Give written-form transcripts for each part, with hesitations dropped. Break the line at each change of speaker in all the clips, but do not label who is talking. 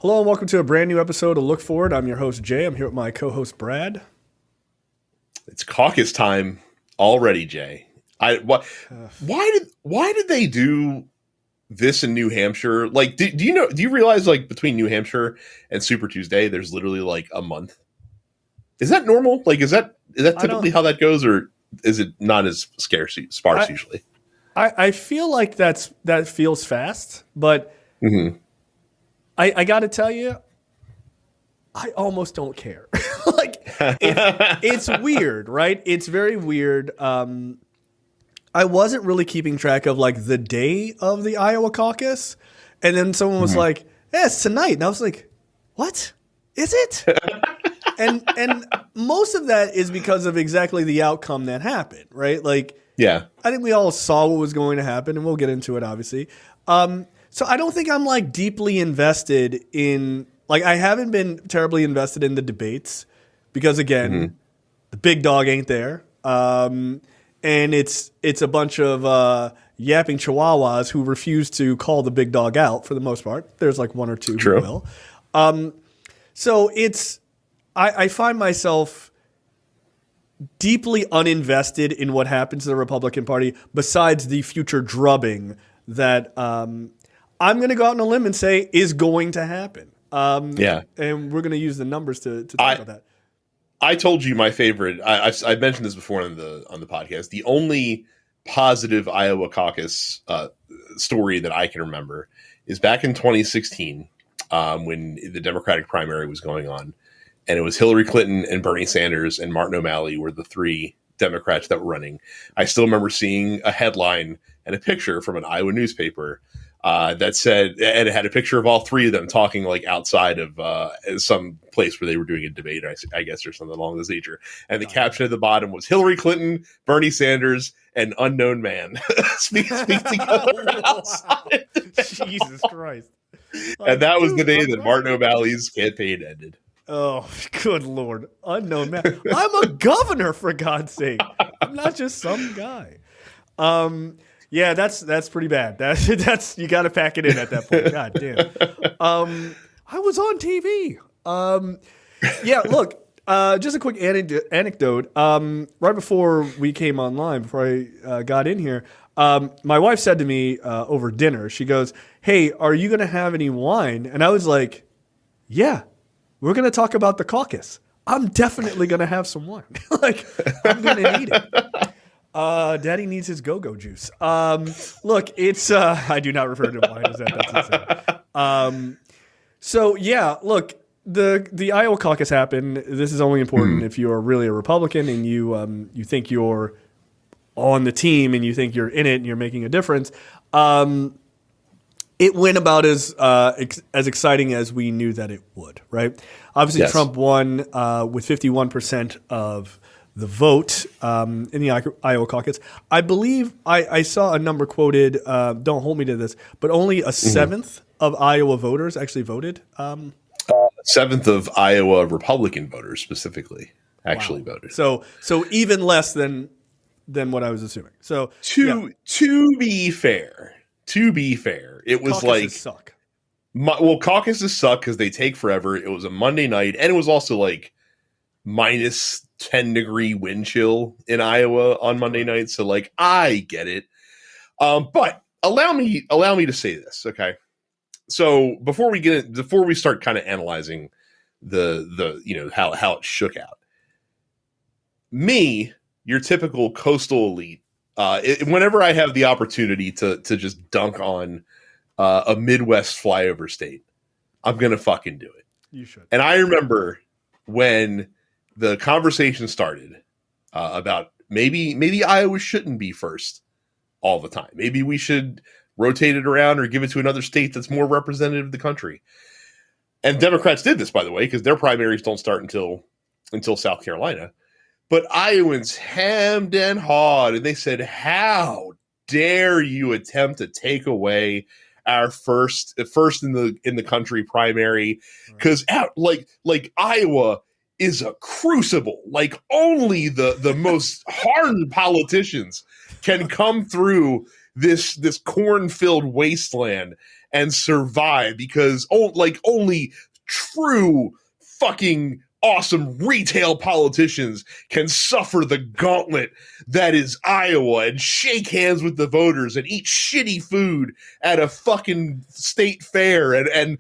Hello and welcome to a brand new episode of Look Forward. I'm your host, Jay. I'm here with my co-host, Brad.
It's caucus time already, Jay. Why did they do this in New Hampshire? Like, do you realize, like, between New Hampshire and Super Tuesday, there's literally like a month? Is that normal? Like, is that typically how that goes, or is it not as sparse usually?
I feel like that feels fast, but I got to tell you, I almost don't care. Like, it's weird, right? It's very weird. I wasn't really keeping track of like the day of the Iowa caucus, and then someone was like, "Yeah, it's tonight," and I was like, "What? Is it?" and most of that is because of exactly the outcome that happened, right? Like,
yeah,
I think we all saw what was going to happen, and we'll get into it, obviously. So I don't think I'm like deeply invested in, like, I haven't been terribly invested in the debates because, again, the big dog ain't there. And it's a bunch of yapping chihuahuas who refuse to call the big dog out for the most part. There's like one or two who will. So I find myself deeply uninvested in what happens to the Republican Party besides the future drubbing that I'm going to go out on a limb and say is going to happen. And we're going to use the numbers to talk about that.
I told you my favorite. I've mentioned this before on the podcast. The only positive Iowa caucus story that I can remember is back in 2016 when the Democratic primary was going on, and it was Hillary Clinton and Bernie Sanders and Martin O'Malley were the three Democrats that were running. I still remember seeing a headline and a picture from an Iowa newspaper that said, and it had a picture of all three of them talking like outside of some place where they were doing a debate, I guess, or something along this nature. And the caption at the bottom was Hillary Clinton, Bernie Sanders, and unknown man speak together outside.
Jesus Christ.
And that was the day that Martin O'Malley's campaign ended.
Oh, good Lord. Unknown man. I'm a governor, for God's sake. I'm not just some guy. Yeah, that's pretty bad. That's you got to pack it in at that point. God damn. I was on TV. Yeah, look, just a quick anecdote. Right before we came online, before I got in here, my wife said to me over dinner, she goes, "Hey, are you going to have any wine?" And I was like, "Yeah, we're going to talk about the caucus. I'm definitely going to have some wine. Like, I'm going to need it." Daddy needs his go-go juice. Look, it's I do not refer to wine as that. That's insane. So yeah, look, the Iowa caucus happened. This is only important if you are really a Republican and you think you're on the team and you think you're in it and you're making a difference. It went about as exciting as we knew that it would, right? Obviously, yes. Trump won with 51% of the vote in the Iowa caucus. I believe I saw a number quoted, don't hold me to this, but only a seventh of Iowa voters actually voted.
Seventh of Iowa Republican voters specifically actually voted.
So even less than what I was assuming. So
to be fair, it was
caucuses suck.
Caucuses suck because they take forever. It was a Monday night, and it was also like minus 10-degree wind chill in Iowa on Monday night. So like, I get it. But allow me to say this. Okay. So before we start kind of analyzing the how it shook out, me, your typical coastal elite, whenever I have the opportunity to just dunk on a Midwest flyover state, I'm going to fucking do it.
You should.
And I remember when the conversation started about maybe Iowa shouldn't be first all the time. Maybe we should rotate it around or give it to another state that's more representative of the country. And Democrats did this, by the way, because their primaries don't start until South Carolina. But Iowans hemmed and hawed, and they said, "How dare you attempt to take away our first in the country primary?" Because like Iowa is a crucible. Like only the most hardened politicians can come through this corn-filled wasteland and survive because only true fucking awesome retail politicians can suffer the gauntlet that is Iowa and shake hands with the voters and eat shitty food at a fucking state fair. And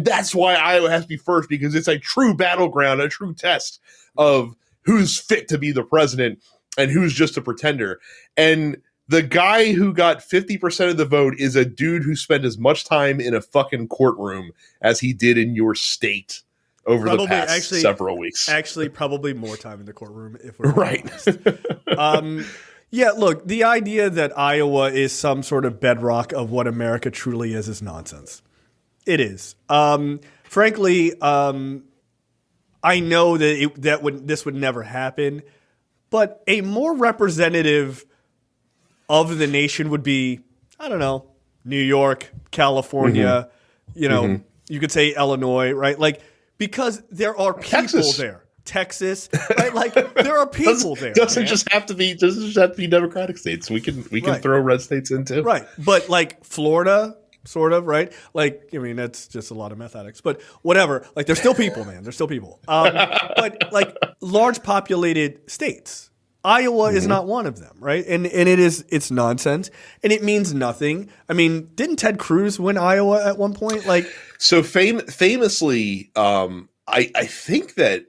that's why Iowa has to be first, because it's a true battleground, a true test of who's fit to be the president and who's just a pretender. And the guy who got 50% of the vote is a dude who spent as much time in a fucking courtroom as he did in your state over the past several weeks.
Actually, probably more time in the courtroom if we're
right.
Yeah, look, the idea that Iowa is some sort of bedrock of what America truly is nonsense. It is. Frankly, I know that this would never happen, but a more representative of the nation would be, I don't know, New York, California, you could say Illinois, right? Like, because there are people there. Texas, right? Like, there are people there.
Doesn't just have to be Democratic states. We can throw red states in too.
Right. But like Florida, sort of, right? Like, I mean, that's just a lot of meth addicts, but whatever. Like, there's still people, man. There's still people. But like large populated states, Iowa is not one of them, right? And it's nonsense, and it means nothing. I mean, didn't Ted Cruz win Iowa at one point? Like,
so famously, I think that,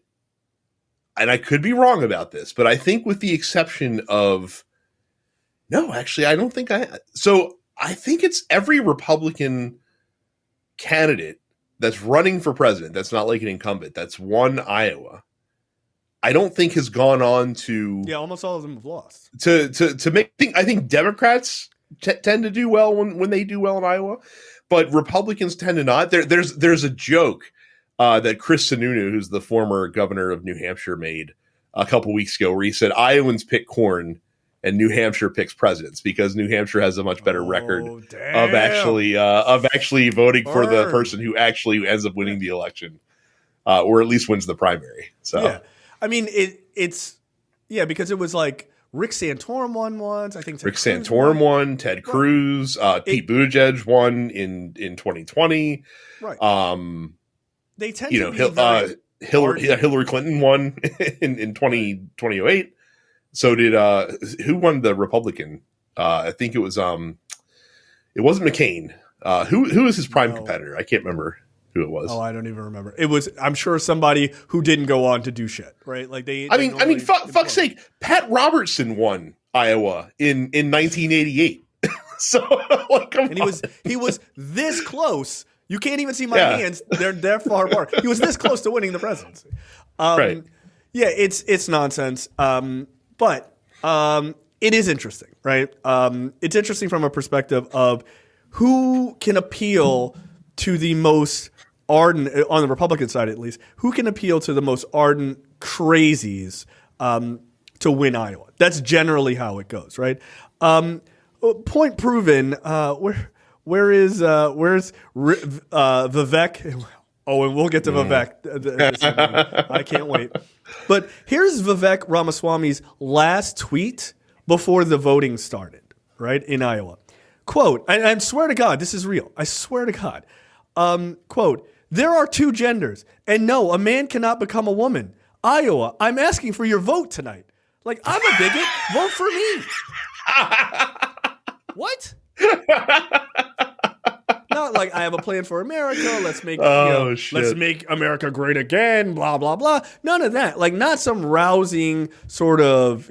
and I could be wrong about this, but I think with the exception of, no, actually, I don't think I think it's every Republican candidate that's running for president that's not like an incumbent that's won Iowa, I don't think has gone on to...
Yeah, almost all of them have lost.
To make... I think Democrats tend to do well when they do well in Iowa, but Republicans tend to not. There's a joke that Chris Sununu, who's the former governor of New Hampshire, made a couple weeks ago, where he said Iowans pick corn and New Hampshire picks presidents because New Hampshire has a much better record of actually voting for the person who actually ends up winning the election, or at least wins the primary. So
yeah, I mean it's because it was like Rick Santorum won once. I think Ted
Rick
Cruz
Santorum won. Ted Cruz, Pete Buttigieg won in 2020.
Right. They tend to be
Hillary Clinton won in 2008. So did who won the Republican? I think it was it wasn't McCain. Who was his prime competitor? I can't remember who it was.
Oh, I don't even remember. It was, I'm sure, somebody who didn't go on to do shit, right? Like
fuck's sake, Pat Robertson won Iowa in 1988. So like,
and he was this close. You can't even see my hands; they're far apart. He was this close to winning the presidency.
Right.
Yeah, it's nonsense. But it is interesting, right? It's interesting from a perspective of who can appeal to the most ardent, on the Republican side at least, who can appeal to the most ardent crazies to win Iowa. That's generally how it goes, right? Point proven. Where's Vivek? Oh, and we'll get to Vivek. I can't wait. But here's Vivek Ramaswamy's last tweet before the voting started, right, in Iowa. Quote, and I swear to God, this is real. I swear to God. Quote, there are two genders, and no, a man cannot become a woman. Iowa, I'm asking for your vote tonight. Like, I'm a bigot. Vote for me. What? Not like I have a plan for America. Let's make let's make America great again. Blah blah blah. None of that. Like, not some rousing sort of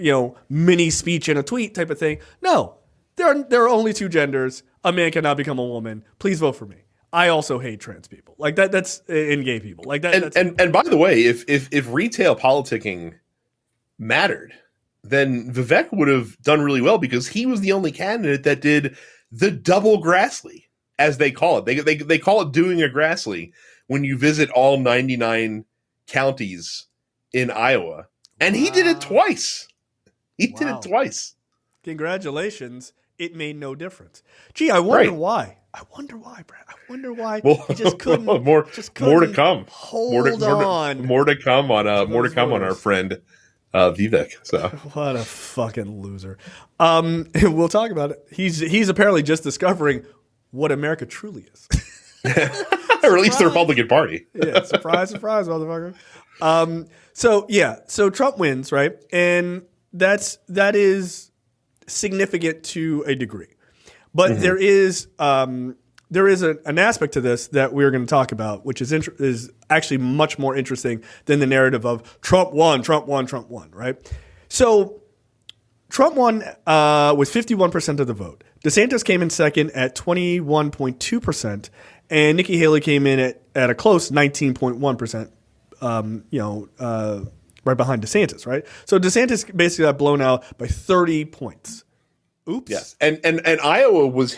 mini speech in a tweet type of thing. No, there are only two genders. A man cannot become a woman. Please vote for me. I also hate trans people. Like that. That's in gay people. Like that.
And by the way, if retail politicking mattered, then Vivek would have done really well because he was the only candidate that did the double Grassley, as they call it. They call it doing a Grassley when you visit all 99 counties in Iowa. And he did it twice. He did it twice.
Congratulations. It made no difference. Gee, I wonder why. I wonder why, Brad. I wonder why he just couldn't.
More to come.
Hold on.
More to come on our friend Vivek. So
what a fucking loser. We'll talk about it. He's apparently just discovering what America truly is.
Or at least the Republican Party.
Yeah, surprise, surprise, motherfucker. So Trump wins, right? And that is significant to a degree. But there is an aspect to this that we're going to talk about, which is actually much more interesting than the narrative of Trump won, right? So Trump won with 51% of the vote. DeSantis came in second at 21.2%, and Nikki Haley came in at a close 19.1%, right behind DeSantis, right? So DeSantis basically got blown out by 30 points. Oops.
Yes. And Iowa was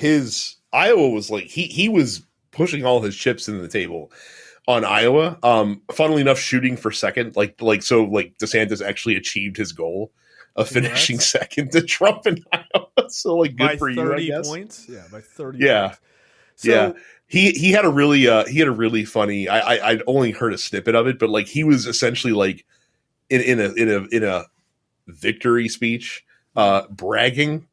like he was pushing all his chips into the table on Iowa. Funnily enough, shooting for second, like DeSantis actually achieved his goal of finishing second to Trump in Iowa. So like good for you, I guess.
Points? Yeah, by 30
yeah.
points. So,
yeah. He had a really funny, I'd only heard a snippet of it, but like he was essentially like in a victory speech, bragging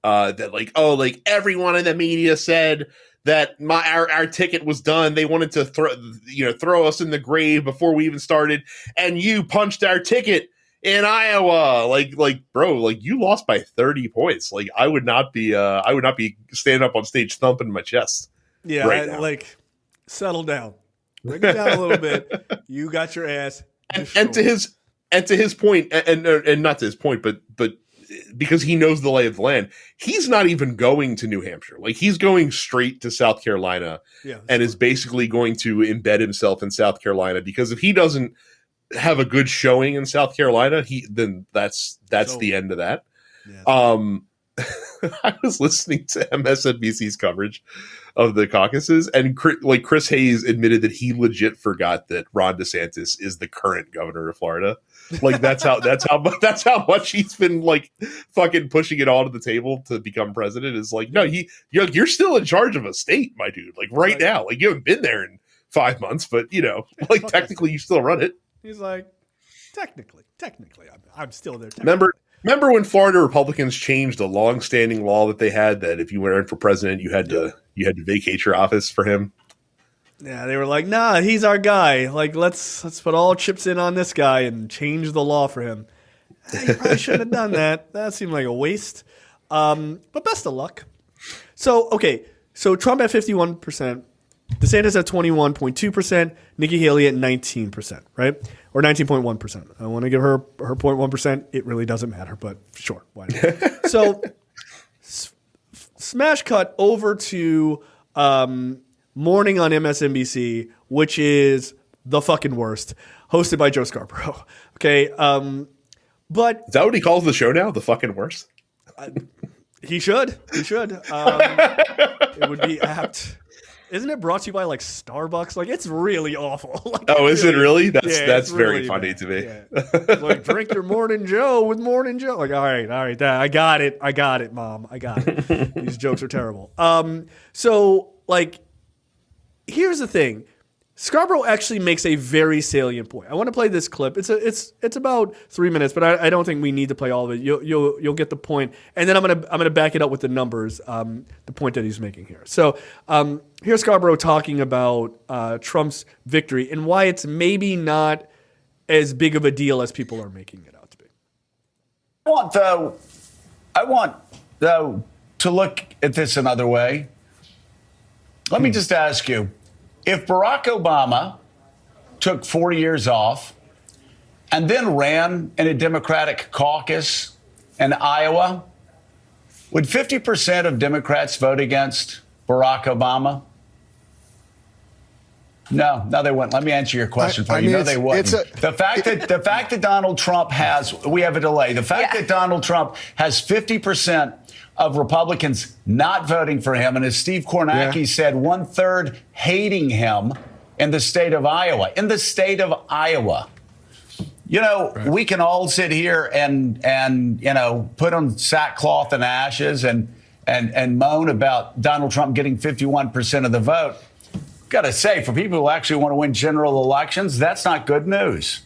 that like everyone in the media said that our ticket was done. They wanted to throw us in the grave before we even started, and you punched our ticket in Iowa. Like bro, like you lost by 30 points. Like I would not be standing up on stage thumping my chest.
Yeah, like settle down, bring it down a little bit. You got your ass.
And to his point, and not to his point, but because he knows the lay of the land, he's not even going to New Hampshire. Like he's going straight to South Carolina, and is basically going to embed himself in South Carolina. Because if he doesn't have a good showing in South Carolina, then that's the end of that. Yeah. I was listening to MSNBC's coverage of the caucuses, and Chris Hayes admitted that he legit forgot that Ron DeSantis is the current governor of Florida. Like that's how much he's been like fucking pushing it all to the table to become president. Is like, no, you're still in charge of a state, my dude. Like right now, like you haven't been there in 5 months, but like technically you still run it.
He's like, technically, I'm still there.
Remember when Florida Republicans changed a long-standing law that they had that if you were in for president, you had to vacate your office for him?
Yeah, they were like, nah, he's our guy. Like, let's put all chips in on this guy and change the law for him. You probably shouldn't have done that. That seemed like a waste. But best of luck. So Trump at 51%, DeSantis at 21.2%, Nikki Haley at 19%, right? Or 19.1%. I want to give her 0.1%. It really doesn't matter, but sure. Why not? So smash cut over to Morning on MSNBC, which is the fucking worst, hosted by Joe Scarborough. Okay. But
is that what he calls the show now? The fucking worst?
He should. It would be apt. Isn't it brought to you by like Starbucks? Like it's really awful. Like,
is it really? That's very really funny to me.
Yeah. Like drink your Morning Joe with Morning Joe. Like all right, I got it, Mom, I got it. These jokes are terrible. So like, here's the thing. Scarborough actually makes a very salient point. I want to play this clip. It's about 3 minutes, but I don't think we need to play all of it. You'll get the point, and then I'm gonna back it up with the numbers. The point that he's making here. So here's Scarborough talking about Trump's victory and why it's maybe not as big of a deal as people are making it out to be.
I want to look at this another way. Let me just ask you. If Barack Obama took 4 years off and then ran in a Democratic caucus in Iowa, would 50% of Democrats vote against Barack Obama? No, they wouldn't. Let me answer your question for you. No, they wouldn't. The fact that Donald Trump we have a delay. The fact that Donald Trump has 50% of Republicans not voting for him, and as Steve Kornacki said, 1/3 hating him in the state of Iowa. We can all sit here and put on sackcloth and ashes and moan about Donald Trump getting 51% of the vote. Got to say, for people who actually want to win general elections, that's not good news.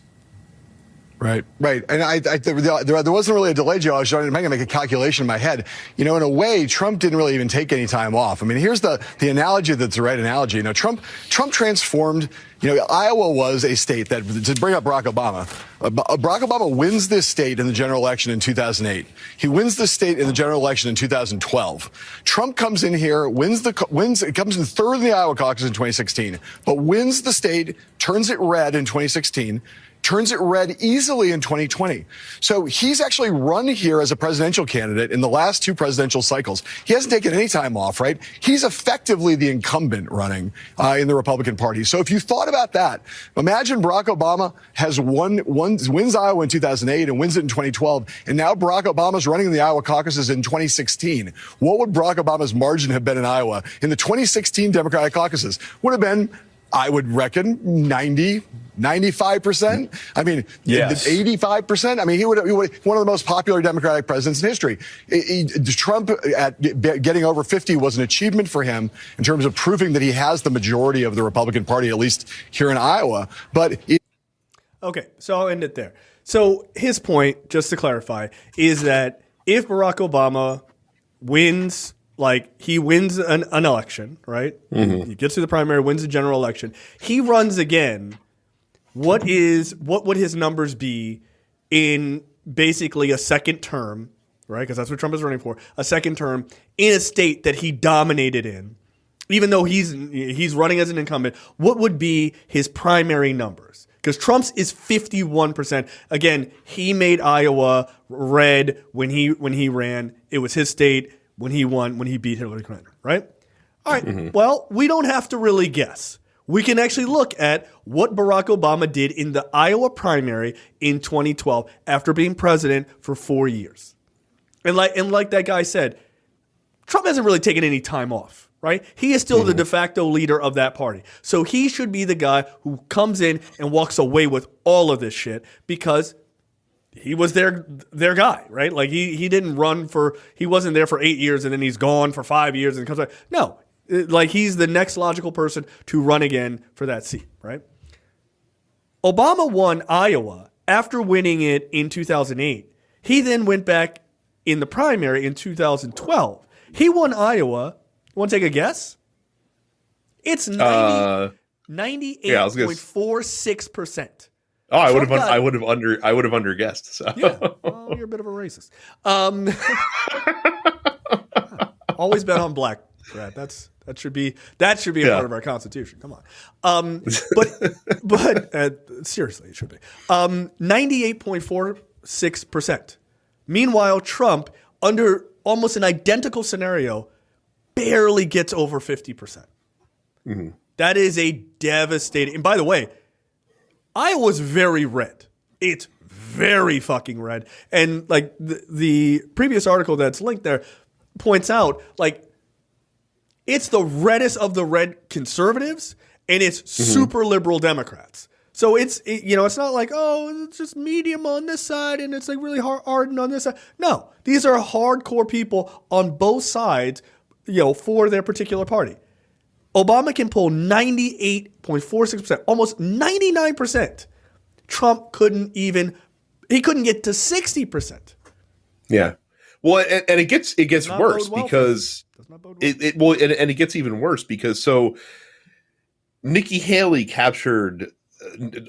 Right. And there wasn't really a delay, Joe. I was trying to make a calculation in my head. In a way, Trump didn't really even take any time off. I mean, here's the analogy that's the right analogy. Trump transformed, Iowa was a state that, to bring up Barack Obama, Barack Obama wins this state in the general election in 2008. He wins the state in the general election in 2012. Trump comes in here, comes in third in the Iowa caucus in 2016, but wins the state, turns it red in 2016, turns it red easily in 2020. So he's actually run here as a presidential candidate in the last two presidential cycles. He hasn't taken any time off, right? He's effectively the incumbent running in the Republican Party. So if you thought about that, imagine Barack Obama wins Iowa in 2008 and wins it in 2012, and now Barack Obama's running in the Iowa caucuses in 2016. What would Barack Obama's margin have been in Iowa in the 2016 Democratic caucuses? Would have been, I would reckon, 95%. I mean,
yes.
85%. I mean, he would one of the most popular Democratic presidents in history. Trump getting over 50 was an achievement for him in terms of proving that he has the majority of the Republican Party, at least here in Iowa.
Okay, so I'll end it there. So his point, just to clarify, is that if Barack Obama wins, he wins an election, right? Mm-hmm. He gets through the primary, wins the general election. He runs again. What would his numbers be in basically a second term, right? Because that's what Trump is running for, a second term in a state that he dominated in, even though he's running as an incumbent. What would be his primary numbers? Because Trump's is 51%. Again, he made Iowa red when he ran. It was his state when he won, when he beat Hillary Clinton, right? All right. Mm-hmm. Well, we don't have to really guess. We can actually look at what Barack Obama did in the Iowa primary in 2012 after being president for 4 years. And like that guy said, Trump hasn't really taken any time off, right? He is still the de facto leader of that party. So he should be the guy who comes in and walks away with all of this shit because he was their guy, right? He didn't he wasn't there for 8 years and then he's gone for 5 years and comes back. No. He's the next logical person to run again for that seat, right? Obama won Iowa after winning it in 2008. He then went back in the primary in 2012. He won Iowa. Want to take a guess? It's 98.46%.
Oh, I would have underguessed. So.
Yeah, well, you're a bit of a racist. Always bet on black, Brad. That should be a part of our Constitution. Come on. But seriously, it should be 98.46%. Meanwhile, Trump, under almost an identical scenario, barely gets over 50%. Mm-hmm. That is a devastating. And by the way, Iowa's very red. It's very fucking red. And the previous article that's linked there points out, it's the reddest of the red conservatives, and it's super liberal Democrats. So it's not it's just medium on this side and it's really hardened on this side. No, these are hardcore people on both sides, for their particular party. Obama can pull 98.46%, almost 99%. Trump couldn't get to 60%.
Yeah. Well, and it gets worse because it gets even worse because Nikki Haley captured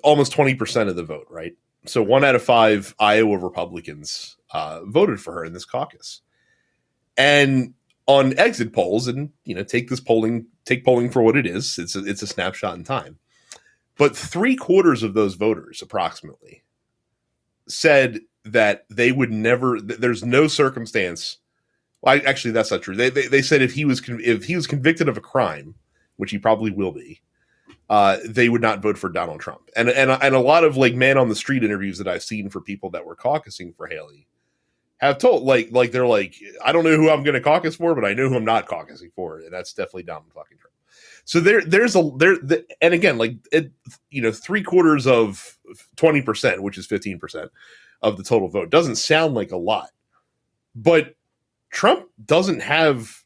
almost 20% of the vote, right? So 1 out of 5 Iowa Republicans voted for her in this caucus. And on exit polls, and take polling for what it is, it's a snapshot in time. But 3/4 of those voters, approximately, said that they would never. There's no circumstance. Well, actually, that's not true. They said if he was convicted of a crime, which he probably will be, they would not vote for Donald Trump. And a lot of man on the street interviews that I've seen for people that were caucusing for Haley have told they're I don't know who I'm going to caucus for, but I know who I'm not caucusing for, and that's definitely Donald fucking Trump. So and again 3/4 of 20%, which is 15% of the total vote, doesn't sound like a lot, but Trump doesn't have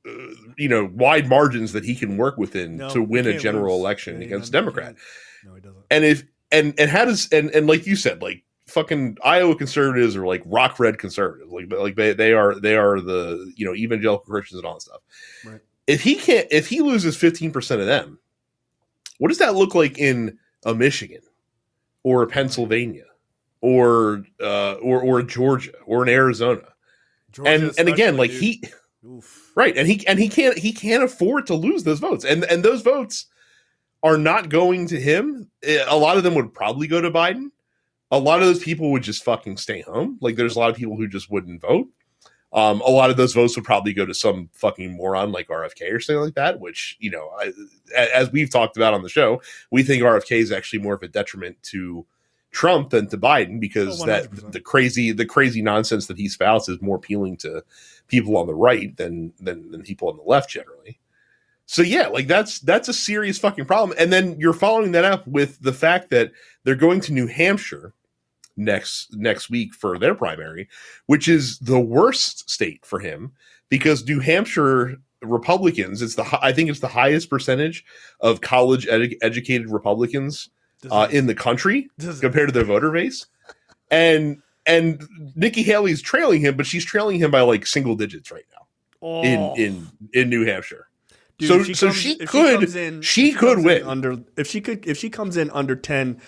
wide margins that he can work within to win a general election against Democrat.
No, he doesn't.
And and how does and like you said, like fucking Iowa conservatives are like rock red conservatives, like they are the evangelical Christians and all that stuff.
Right.
If he loses 15% of them, what does that look like in a Michigan or a Pennsylvania or Georgia or in Arizona?
Georgia
and again, like
dude.
Right, and he can't afford to lose those votes, and those votes are not going to him. A lot of them would probably go to Biden. A lot of those people would just fucking stay home. Like there's a lot of people who just wouldn't vote. A lot of those votes would probably go to some fucking moron like RFK or something like that, which, as we've talked about on the show, we think RFK is actually more of a detriment to Trump than to Biden because the crazy nonsense that he spouts is more appealing to people on the right than people on the left generally. So yeah, like that's a serious fucking problem. And then you're following that up with the fact that they're going to New Hampshire next week for their primary, which is the worst state for him because New Hampshire Republicans, I think it's the highest percentage of college educated Republicans in the country compared to their voter base. And Nikki Haley's trailing him, but she's trailing him by like single digits right now in New Hampshire. Dude, she could win.
If she comes in under 10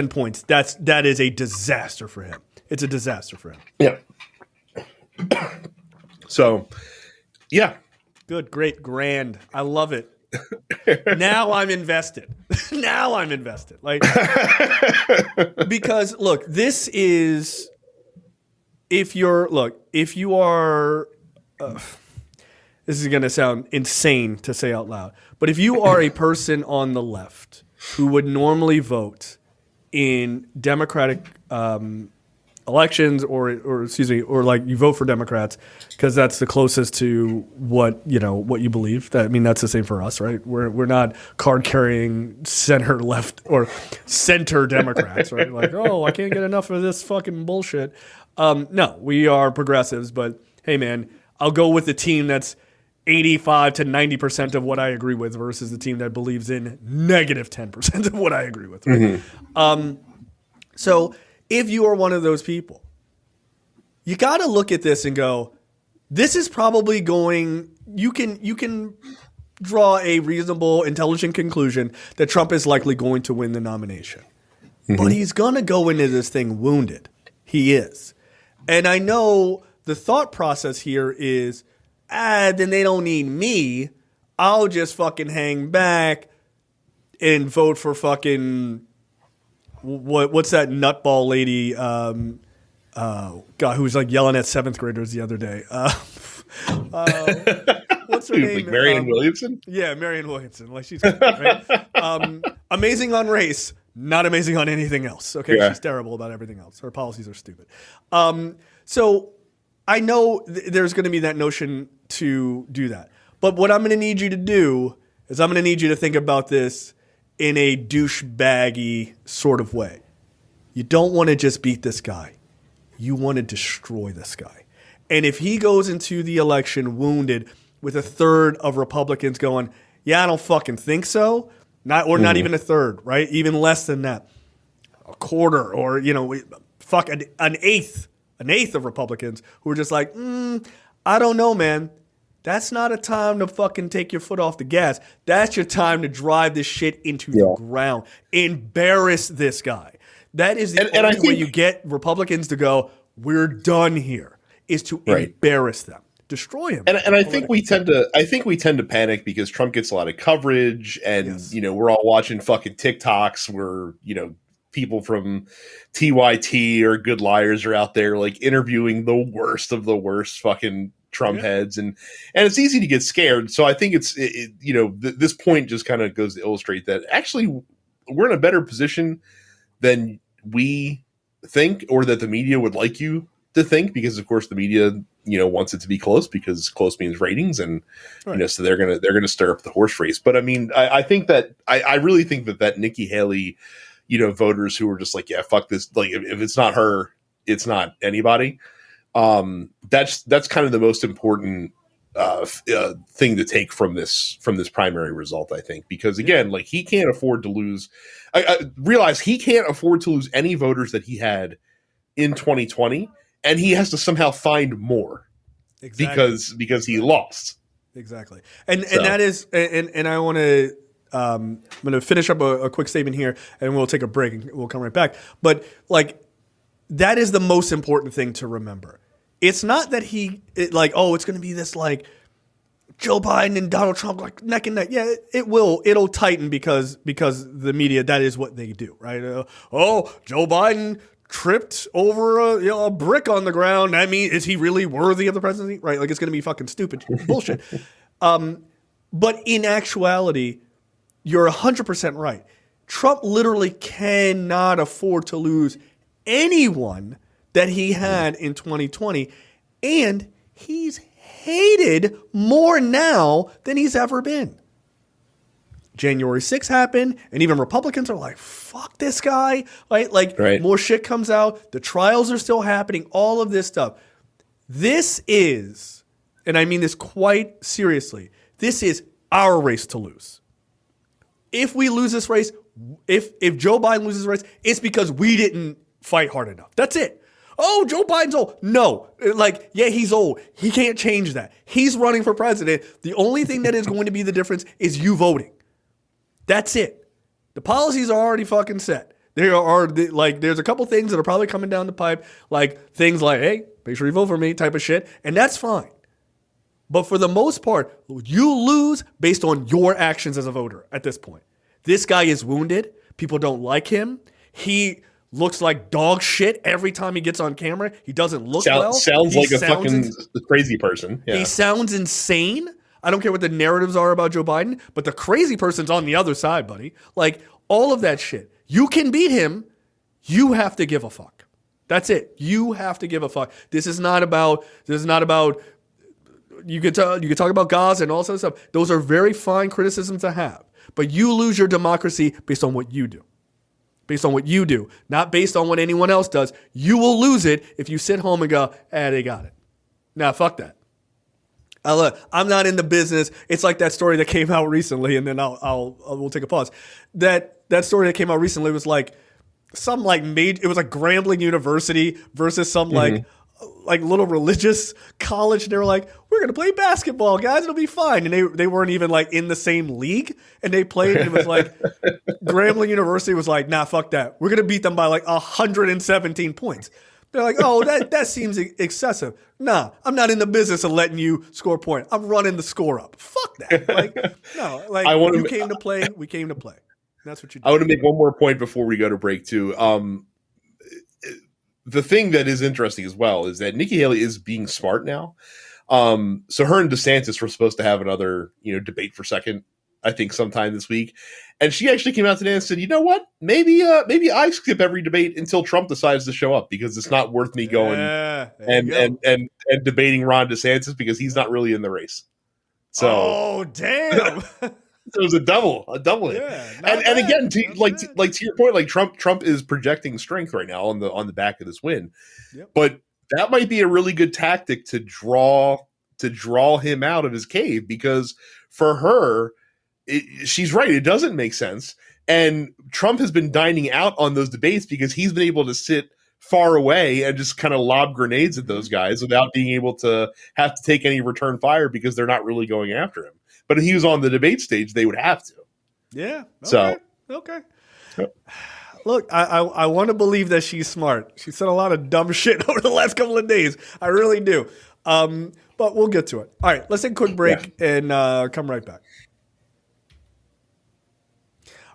points, that is a disaster for him. It's a disaster for him.
Yeah. So, yeah.
Good, great, grand. I love it. Now I'm invested. Like, because look, this is if you are. This is going to sound insane to say out loud, but if you are a person on the left who would normally vote in Democratic elections or like you vote for Democrats because that's the closest to what you believe. That's the same for us, right? We're not card carrying center left or center Democrats, right? Like, oh, I can't get enough of this fucking bullshit. No, we are progressives, but hey, man, I'll go with the team that's 85 to 90% of what I agree with versus the team that believes in negative 10% of what I agree with. Right? Mm-hmm. So if you are one of those people, you got to look at this and go, this is probably going, you can draw a reasonable, intelligent conclusion that Trump is likely going to win the nomination. Mm-hmm. But he's going to go into this thing wounded. He is. And I know the thought process here is, then they don't need me. I'll just fucking hang back and vote for fucking what's that nutball lady? God, who was like yelling at seventh graders the other day. What's her name?
Like Marianne Williamson?
Yeah, Marianne Williamson. Like she's good, right? Amazing on race, not amazing on anything else. Okay, yeah. She's terrible about everything else. Her policies are stupid. So I know there's going to be that notion to do that. But what I'm going to need you to do is I'm going to need you to think about this in a douchebaggy sort of way. You don't want to just beat this guy. You want to destroy this guy. And if he goes into the election wounded with a third of Republicans going, yeah, I don't fucking think so, not even a third, right? Even less than that. A quarter or, an eighth of Republicans who are just like, I don't know, man. That's not a time to fucking take your foot off the gas. That's your time to drive this shit into the ground. Embarrass this guy. That is the only way you get Republicans to go, we're done here, is to embarrass them. Destroy him.
And I think we tend to panic because Trump gets a lot of coverage and we're all watching fucking TikToks where, people from TYT or Good Liars are out there like interviewing the worst of the worst fucking Trump heads, and it's easy to get scared. So I think this point just kind of goes to illustrate that actually we're in a better position than we think, or that the media would like you to think, because of course the media wants it to be close because close means ratings, and so they're gonna stir up the horse race. But I mean, I think that I really think that Nikki Haley, voters who are just like, yeah, fuck this, like if it's not her, it's not anybody. That's kind of the most important thing to take from this primary result, I think, because again, like he can't afford to lose. I realize he can't afford to lose any voters that he had in 2020, and he has to somehow find more because he lost.
Exactly, and that is, and I want to. I'm going to finish up a quick statement here, and we'll take a break, and we'll come right back. But like, that is the most important thing to remember. It's not that it's going to be this like Joe Biden and Donald Trump like neck and neck. Yeah, it will. It'll tighten because the media, that is what they do, right? Joe Biden tripped over a brick on the ground. I mean, is he really worthy of the presidency? Right? Like, it's going to be fucking stupid bullshit. But in actuality, you're 100% right. Trump literally cannot afford to lose anyone that he had in 2020, and he's hated more now than he's ever been. January 6th happened, and even Republicans are like, fuck this guy. Right? More shit comes out. The trials are still happening, all of this stuff. This is, and I mean this quite seriously, this is our race to lose. If we lose this race, if Joe Biden loses this race, it's because we didn't fight hard enough. That's it. Oh, Joe Biden's old. No, he's old. He can't change that. He's running for president. The only thing that is going to be the difference is you voting. That's it. The policies are already fucking set. There's a couple things that are probably coming down the pipe, like things like, hey, make sure you vote for me type of shit, and that's fine. But for the most part, you lose based on your actions as a voter at this point. This guy is wounded. People don't like him. He looks like dog shit every time he gets on camera. He doesn't look well.
Sounds like a fucking crazy person. Yeah.
He sounds insane. I don't care what the narratives are about Joe Biden, but the crazy person's on the other side, buddy. Like, all of that shit. You can beat him. You have to give a fuck. That's it. You have to give a fuck. This is not about you could talk about Gaza and all sorts of stuff. Those are very fine criticisms to have. But you lose your democracy based on what you do. Based on what you do, not based on what anyone else does. You will lose it if you sit home and go, they got it. Nah, fuck that. I'm not in the business. It's like that story that came out recently, and then we'll take a pause. That story that came out recently was like some it was like Grambling University versus some like little religious college. And they were like, we're going to play basketball, guys. It'll be fine. And they weren't even like in the same league, and they played. And it was like Grambling University was like, nah, fuck that. We're going to beat them by like 117 points. They're like, oh, that seems excessive. Nah, I'm not in the business of letting you score a point. I'm running the score up. Fuck that. You came to play. We came to play. That's what you do.
I want to make one more point before we go to break too. The thing that is interesting as well is that Nikki Haley is being smart now. So her and DeSantis were supposed to have another, debate for second, I think sometime this week. And she actually came out today and said, you know what? Maybe I skip every debate until Trump decides to show up, because it's not worth me going and debating Ron DeSantis, because he's not really in the race. So,
oh, damn.
So it was a double hit. Yeah, and again, to your point, like Trump is projecting strength right now on the back of this win. Yep. But that might be a really good tactic to draw him out of his cave, because for her, she's right. It doesn't make sense. And Trump has been dining out on those debates because he's been able to sit far away and just kind of lob grenades at those guys without being able to have to take any return fire, because they're not really going after him. But if he was on the debate stage, they would have to.
Yeah. Okay.
Yep.
Look, I want to believe that she's smart. She said a lot of dumb shit over the last couple of days. I really do. But we'll get to it. All right, let's take a quick break and come right back.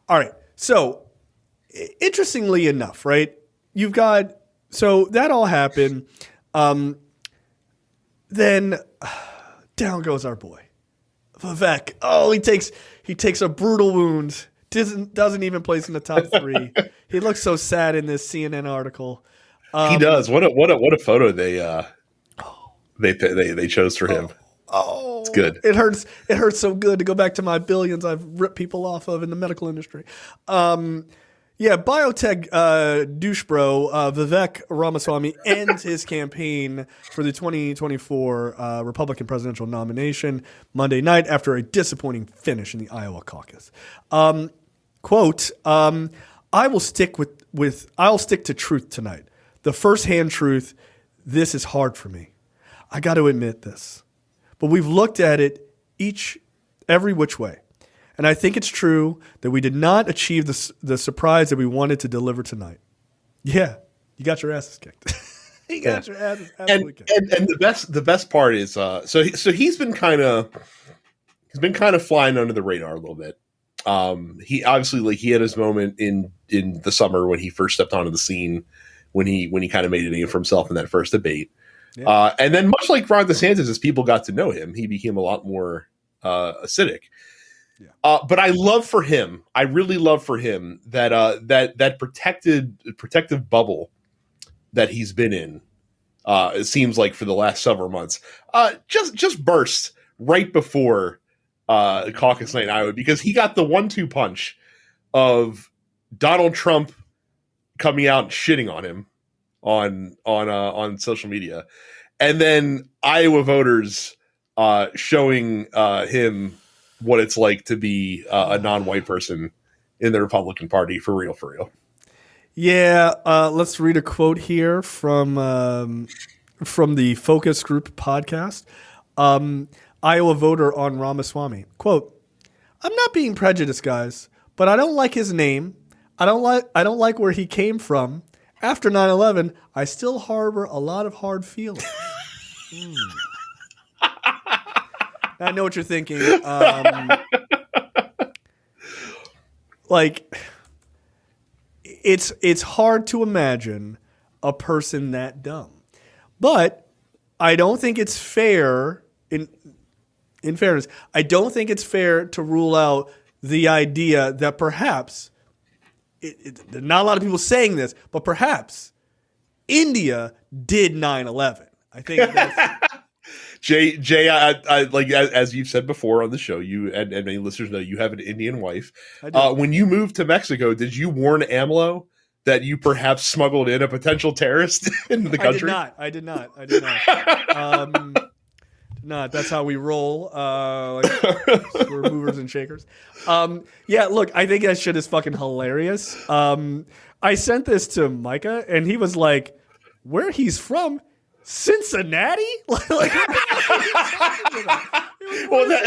All right. So, interestingly enough, right? So that all happened. Then down goes our boy, Vivek. Oh, he takes a brutal wound. Doesn't even place in the top 3. He looks so sad in this CNN article.
He does. What a photo they chose for him.
Oh,
it's good.
It hurts so good to go back to my billions I've ripped people off of in the medical industry. Yeah, biotech douche bro Vivek Ramaswamy ends his campaign for the 2024 Republican presidential nomination Monday night after a disappointing finish in the Iowa caucus. Quote, I'll stick to truth tonight. The firsthand truth, this is hard for me. I got to admit this. But we've looked at it every which way. And I think it's true that we did not achieve the surprise that we wanted to deliver tonight. Yeah, you got your asses kicked. You got your asses absolutely kicked.
And the best part is so he's been kind of flying under the radar a little bit. He obviously he had his moment in the summer when he first stepped onto the scene, when he kind of made a name for himself in that first debate. Yeah. And then much like Ron DeSantis, as people got to know him, he became a lot more acidic. Yeah. But I really love for him that protective bubble that he's been in. It seems like for the last several months, just burst right before caucus night in Iowa, because he got the 1-2 punch of Donald Trump coming out and shitting on him on social media, and then Iowa voters showing him what it's like to be a non-white person in the Republican Party for real.
Yeah, let's read a quote here from the Focus Group podcast. Iowa voter on Ramaswamy. Quote, I'm not being prejudiced, guys, but I don't like his name. I don't like where he came from. After 9/11, I still harbor a lot of hard feelings. I know what you're thinking. It's hard to imagine a person that dumb. But I don't think it's fair, in fairness, I don't think it's fair to rule out the idea that perhaps, not a lot of people saying this, but perhaps India did 9/11. I think that's...
Jay, I like, as you've said before on the show, you and many listeners know, you have an Indian wife. When you moved to Mexico, did you warn AMLO that you perhaps smuggled in a potential terrorist into the country?
I did not. Not. That's how we roll. We're movers and shakers. Yeah, look, I think that shit is fucking hilarious. I sent this to Micah, and he was like, where he's from? Cincinnati? Well,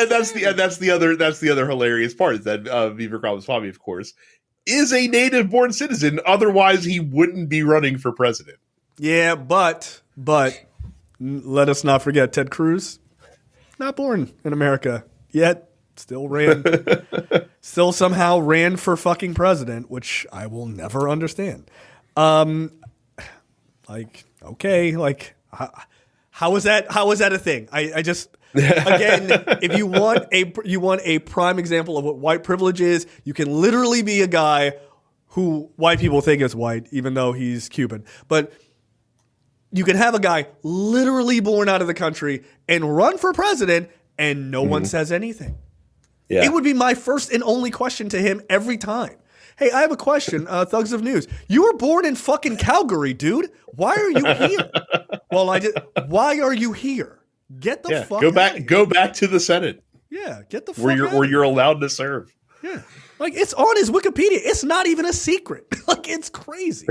that's the other hilarious part, is that Vivek Ramaswamy, of course, is a native-born citizen. Otherwise, he wouldn't be running for president.
Yeah, but let us not forget Ted Cruz, not born in America yet, still somehow ran for fucking president, which I will never understand. How is that a thing? I just, again, if you want a prime example of what white privilege is, you can literally be a guy who white people think is white, even though he's Cuban. But you can have a guy literally born out of the country and run for president, and no one says anything. Yeah. It would be my first and only question to him every time. Hey, I have a question, Thugs of News. You were born in fucking Calgary, dude. Why are you here? Why are you here? Get the fuck out of here.
Go back to the Senate.
Yeah, get the fuck out
where you're allowed to serve.
Yeah. Like, it's on his Wikipedia. It's not even a secret. Like, it's crazy.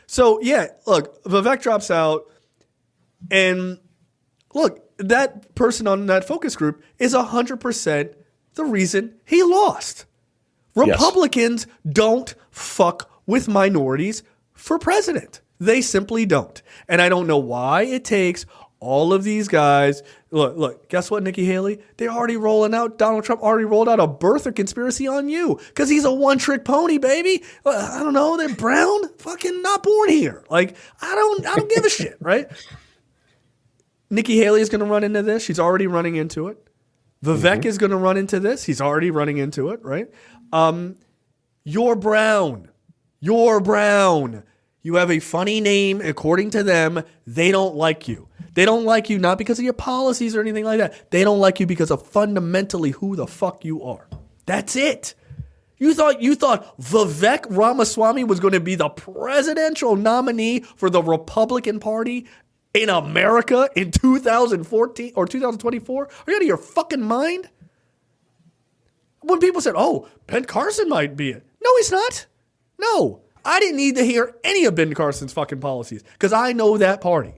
So, yeah, look, Vivek drops out. And, look, that person on that focus group is 100% the reason he lost. Republicans don't fuck with minorities for president. They simply don't. And I don't know why it takes all of these guys. Look, guess what, Nikki Haley? They're already rolling out, Donald Trump already rolled out a birther conspiracy on you because he's a one-trick pony, baby. I don't know. They're brown, fucking not born here. Like, I don't give a shit, right? Nikki Haley is going to run into this. She's already running into it. Vivek is going to run into this. He's already running into it, right? You're brown. You're brown. You have a funny name. According to them, they don't like you. They don't like you not because of your policies or anything like that. They don't like you because of fundamentally who the fuck you are. That's it. You thought Vivek Ramaswamy was going to be the presidential nominee for the Republican Party in America in 2014 or 2024? Are you out of your fucking mind? When people said, oh, Ben Carson might be it. No, he's not. No. I didn't need to hear any of Ben Carson's fucking policies because I know that party.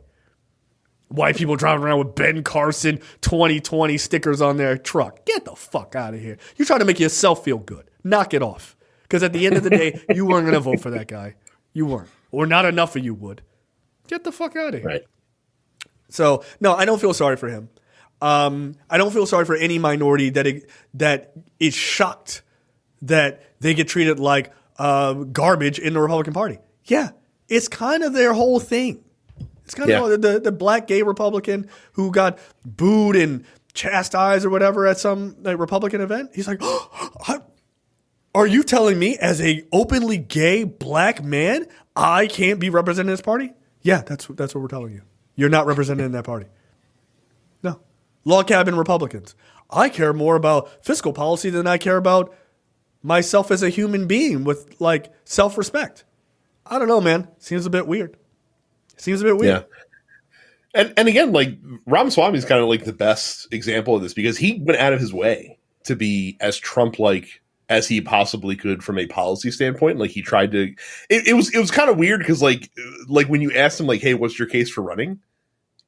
White people driving around with Ben Carson 2020 stickers on their truck. Get the fuck out of here. You're trying to make yourself feel good. Knock it off. Because at the end of the day, you weren't going to vote for that guy. You weren't. Or not enough of you would. Get the fuck out of here.
Right.
So, no, I don't feel sorry for him. I don't feel sorry for any minority that is shocked that they get treated like garbage in the Republican Party. Yeah, it's kind of their whole thing. It's kind of the black gay Republican who got booed and chastised or whatever at some Republican event. He's like, are you telling me as a openly gay black man I can't be represented in this party? Yeah, that's what we're telling you. You're not represented in that party. No. Log cabin Republicans. I care more about fiscal policy than I care about myself as a human being with like self-respect. I don't know, man. Seems a bit weird. Yeah.
And again, like Ramaswamy is kind of like the best example of this because he went out of his way to be as Trump-like as he possibly could from a policy standpoint. Like he tried to, it was kind of weird because like when you asked him like, hey, what's your case for running?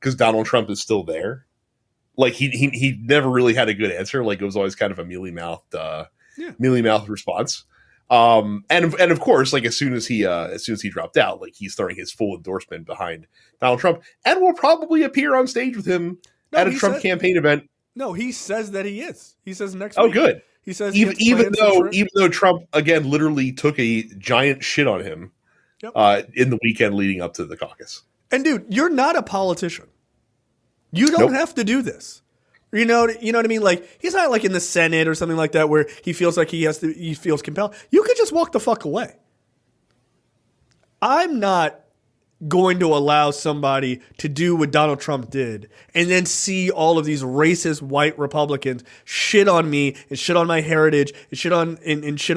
Because Donald Trump is still there. Like he never really had a good answer. Like it was always kind of a mealy-mouthed response. And of course, like as soon as he dropped out, like he's throwing his full endorsement behind Donald Trump and will probably appear on stage with him at a Trump campaign event.
No, he says that he is. He says next
week.
Oh, good. He says
even though Trump again literally took a giant shit on him in the weekend leading up to the caucus.
And dude, you're not a politician. You don't have to do this. You know what I mean? Like he's not like in the Senate or something like that where he feels like he feels compelled. You could just walk the fuck away. I'm not going to allow somebody to do what Donald Trump did and then see all of these racist white Republicans shit on me and shit on my heritage and shit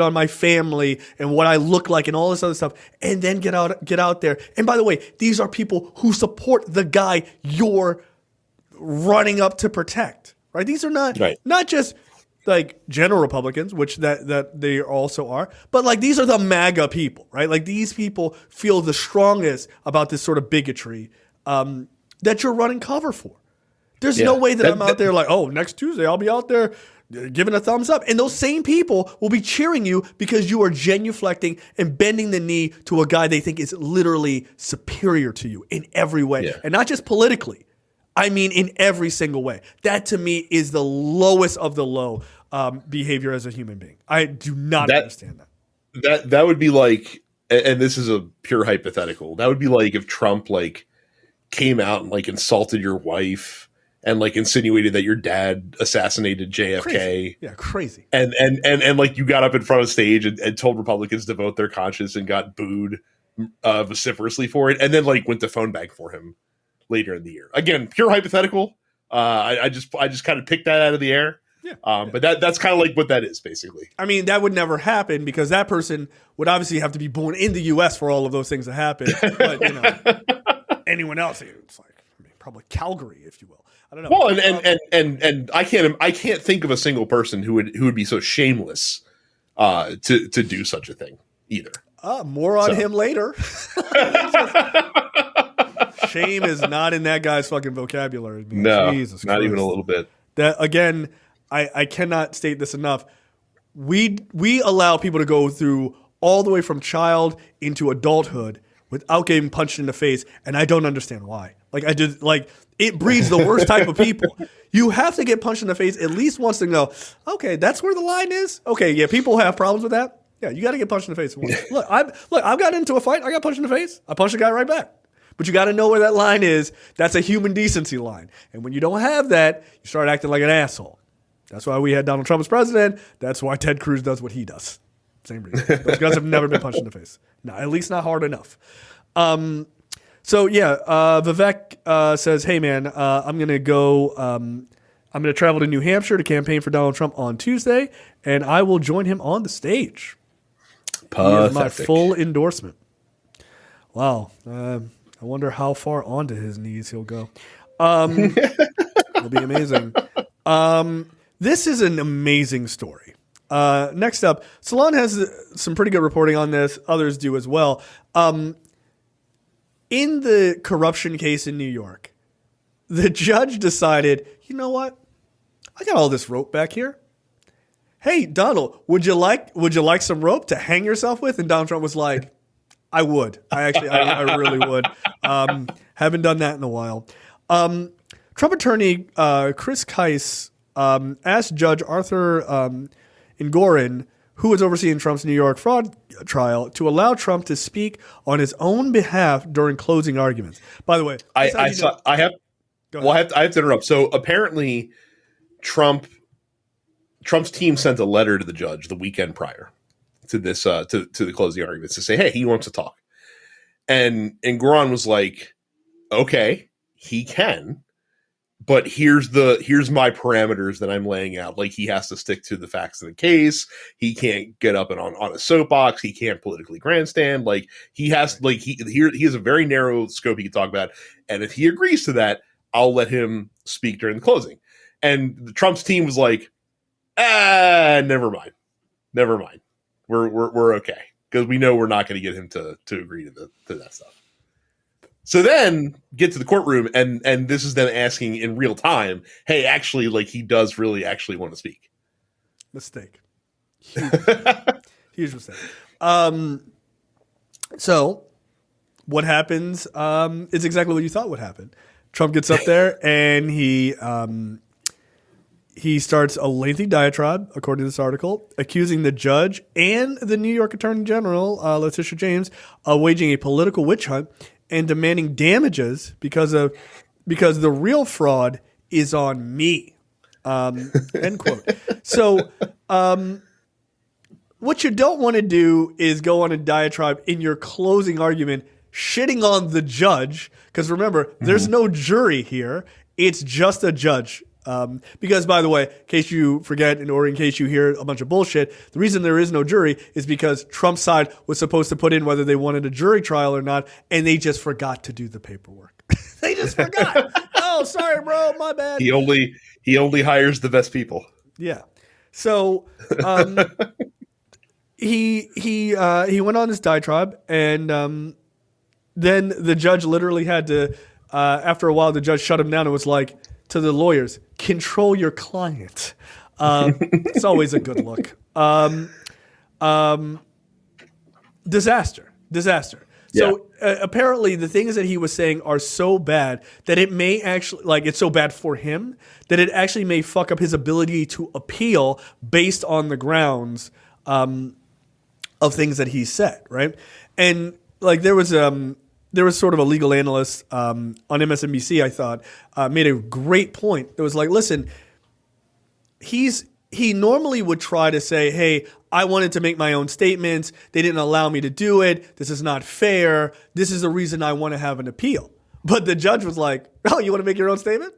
on my family and what I look like and all this other stuff and then get out there. And by the way, these are people who support the guy you're running up to protect, right? These are not just like general Republicans, which that they also are, but like these are the MAGA people, right? Like these people feel the strongest about this sort of bigotry that you're running cover for. There's no way that I'm out there like, oh, next Tuesday I'll be out there giving a thumbs up. And those same people will be cheering you because you are genuflecting and bending the knee to a guy they think is literally superior to you in every way. And not just politically. I mean, in every single way. That to me is the lowest of the low behavior as a human being. I do not understand that.
That would be like, and this is a pure hypothetical. That would be like if Trump like came out and like insulted your wife and like insinuated that your dad assassinated JFK.
Crazy. Yeah, crazy.
And like you got up in front of the stage and told Republicans to vote their conscience and got booed vociferously for it, and then like went to phone bank for him later in the year. Again, pure hypothetical. I just kind of picked that out of the air. But that's kind of like what that is, basically.
I mean, that would never happen because that person would obviously have to be born in the U.S. for all of those things to happen. But anyone else, it's like probably Calgary, if you will. I don't know.
Well, and I can't think of a single person who would be so shameless to do such a thing either.
More on him later. Shame is not in that guy's fucking vocabulary. Man.
No,
Jesus
not
Christ.
even a little bit.
That again, I cannot state this enough. We allow people to go through all the way from child into adulthood without getting punched in the face, and I don't understand why. It breeds the worst type of people. You have to get punched in the face at least once to go, okay, that's where the line is. Okay, yeah, people have problems with that. Yeah, you got to get punched in the face once. I've got into a fight. I got punched in the face. I punched the guy right back. But you got to know where that line is. That's a human decency line. And when you don't have that, you start acting like an asshole. That's why we had Donald Trump as president. That's why Ted Cruz does what he does. Same reason. Those guys have never been punched in the face. No, at least not hard enough. Vivek says, hey, man, I'm going I'm going to travel to New Hampshire to campaign for Donald Trump on Tuesday, and I will join him on the stage. He is my full endorsement. Wow. I wonder how far onto his knees he'll go. It'll be amazing. This is an amazing story. Next up, Salon has some pretty good reporting on this. Others do as well. In the corruption case in New York, the judge decided, you know what? I got all this rope back here. Hey, Donald, would you like some rope to hang yourself with? And Donald Trump was like, I would. I really would. Haven't done that in a while. Trump attorney Chris Keiss asked Judge Arthur Engoron, who was overseeing Trump's New York fraud trial, to allow Trump to speak on his own behalf during closing arguments. By the way,
I have to interrupt. So apparently, Trump's team sent a letter to the judge the weekend prior to this to the closing arguments to say, hey, he wants to talk, and Goran was like, okay, he can, but here's my parameters that I'm laying out. Like, he has to stick to the facts of the case. He can't get up and on a soapbox. He can't politically grandstand. Like, he has he has a very narrow scope he can talk about, and if he agrees to that, I'll let him speak during the closing. And Trump's team was like, never mind. We're okay, because we know we're not going to get him to agree to that stuff. So then get to the courtroom, and this is them asking in real time, hey, actually, like, he does really actually want to speak.
Mistake. Huge mistake. So what happens is exactly what you thought would happen. Trump gets up there and he starts a lengthy diatribe, according to this article, accusing the judge and the New York Attorney General, Letitia James, of waging a political witch hunt and demanding damages because the real fraud is on me. End quote. So what you don't want to do is go on a diatribe in your closing argument shitting on the judge, because remember, there's no jury here. It's just a judge. Because, by the way, in case you forget or in case you hear a bunch of bullshit, the reason there is no jury is because Trump's side was supposed to put in whether they wanted a jury trial or not, and they just forgot to do the paperwork. They just forgot. Oh, sorry, bro, my bad.
He only hires the best people.
Yeah. So he went on this diatribe, and then the judge literally had to, after a while, the judge shut him down and was like, to the lawyers, control your client. It's always a good look. Disaster. So apparently the things that he was saying are so bad that it may actually, like, it's so bad for him that it actually may fuck up his ability to appeal based on the grounds of things that he said, right? And like there was sort of a legal analyst on MSNBC, I thought, made a great point. It was like, listen, he normally would try to say, hey, I wanted to make my own statements. They didn't allow me to do it. This is not fair. This is the reason I want to have an appeal. But the judge was like, oh, you want to make your own statement?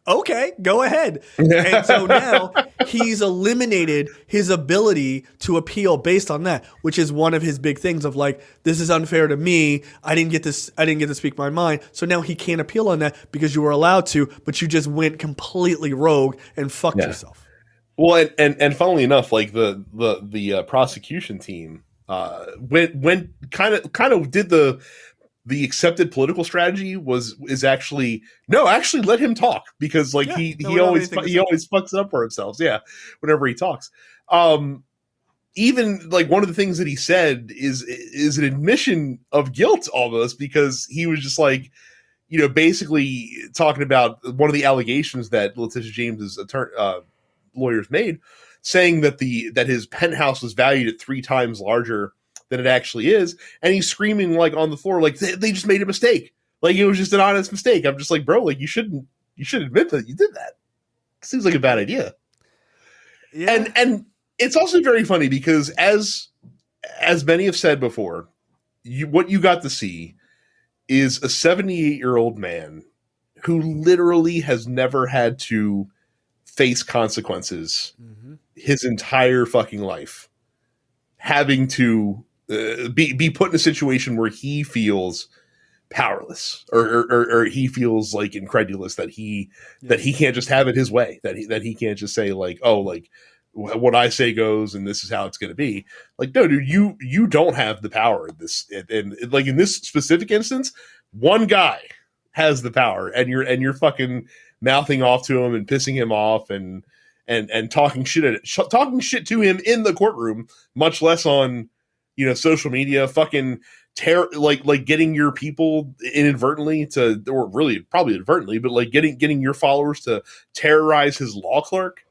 Okay, go ahead. And so now he's eliminated his ability to appeal based on that, which is one of his big things of like, this is unfair to me. I didn't get to speak my mind. So now he can't appeal on that because you were allowed to, but you just went completely rogue and fucked yourself.
Well, and funnily enough, like the prosecution team went kind of did the accepted political strategy is actually let him talk, because like he always fucks it up for himself. Yeah, whenever he talks. Even like one of the things that he said is an admission of guilt almost, because he was just like, basically talking about one of the allegations that Letitia James's lawyers made, saying that his penthouse was valued at 3 times larger than it actually is, and he's screaming like on the floor, like they just made a mistake, like it was just an honest mistake. I'm just like, bro, like you should admit that you did that. It seems like a bad idea. Yeah. And it's also very funny because as many have said before, what you got to see is a 78-year-old man who literally has never had to face consequences his entire fucking life, having to be put in a situation where he feels powerless or he feels like incredulous that he can't just have it his way, that he can't just say like, oh, like what I say goes and this is how it's going to be. Like, no, dude, you don't have the power in this. And like in this specific instance, one guy has the power, and you're fucking mouthing off to him and pissing him off and talking shit to him in the courtroom, much less on, social media, fucking like getting your people inadvertently to, or really probably inadvertently, but like getting your followers to terrorize his law clerk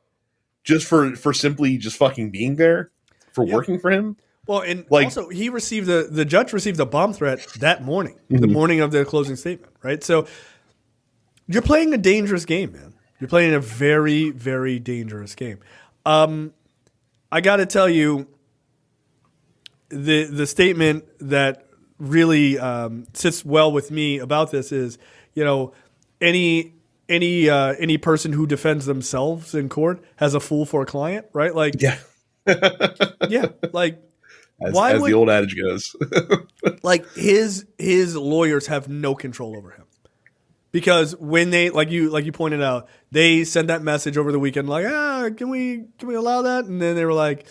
just for simply just fucking being there, for working for him.
Well, and
like,
also he received the judge received a bomb threat that morning, the morning of the closing statement, right? So you're playing a dangerous game, man. You're playing a very, very dangerous game. I got to tell you, the statement that really sits well with me about this is, any person who defends themselves in court has a fool for a client, right? Like,
yeah,
yeah, like.
As the old adage goes,
like his lawyers have no control over him, because when they like you pointed out, they sent that message over the weekend like, can we allow that? And then they were like,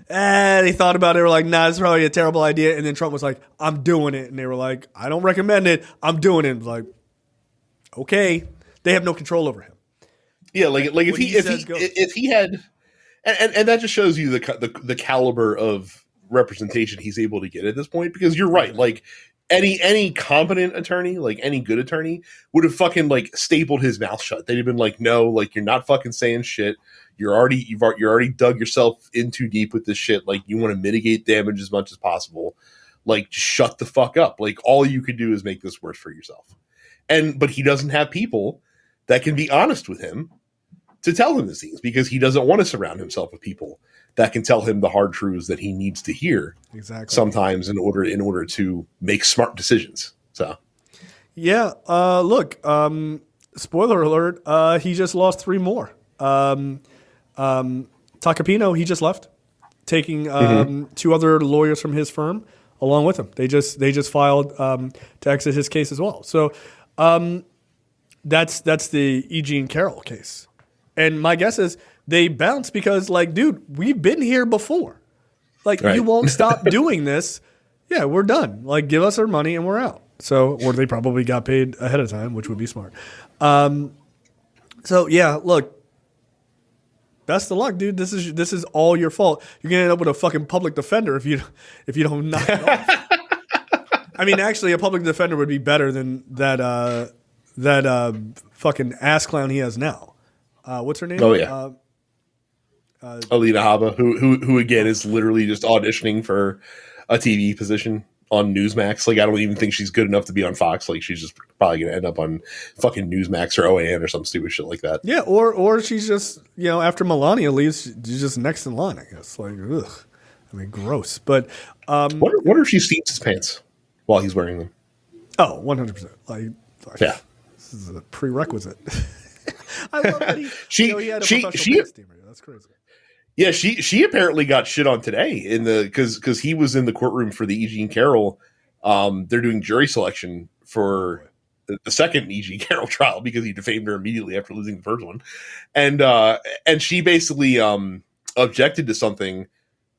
they thought about it. They were like, nah, it's probably a terrible idea. And then Trump was like, I'm doing it. And they were like, I don't recommend it. I'm doing it. It was like, okay, they have no control over him.
Yeah, like if he had, and that just shows you the caliber of representation he's able to get at this point, because you're right, like any competent attorney, like any good attorney, would have fucking like stapled his mouth shut. They'd have been like, no, like you're not fucking saying shit. You're already dug yourself in too deep with this shit. Like you want to mitigate damage as much as possible. Like just shut the fuck up. Like all you could do is make this worse for yourself. But he doesn't have people that can be honest with him to tell him these things, because he doesn't want to surround himself with people that can tell him the hard truths that he needs to hear. Exactly. Sometimes in order to make smart decisions. So,
yeah. Look. Spoiler alert. He just lost 3 more. Tacopino, he just left, taking 2 other lawyers from his firm along with him. They just filed to exit his case as well. So, that's the E. Jean Carroll case. And my guess is they bounced because, like, dude, we've been here before. Like, right. You won't stop doing this. Yeah, we're done. Like, give us our money and we're out. So, or they probably got paid ahead of time, which would be smart. So, yeah, look, best of luck, dude. This is all your fault. You're gonna end up with a fucking public defender if you don't knock it off. I mean, actually, a public defender would be better than that fucking ass clown he has now. What's her name?
Oh yeah, Alina Habba, who again is literally just auditioning for a TV position on Newsmax. Like I don't even think she's good enough to be on Fox. Like she's just probably gonna end up on fucking Newsmax or OAN or some stupid shit like that.
Yeah, or she's just after Melania leaves, she's just next in line. I guess. Like ugh, I mean gross. But
what if she seats his pants while he's wearing them?
Oh, 100%. Like
yeah,
this is a prerequisite. I love that he had a professional dance team. That's crazy.
Yeah, she apparently got shit on today because he was in the courtroom for the E. Jean Carroll. They're doing jury selection for the second E. Jean Carroll trial because he defamed her immediately after losing the first one, and she basically objected to something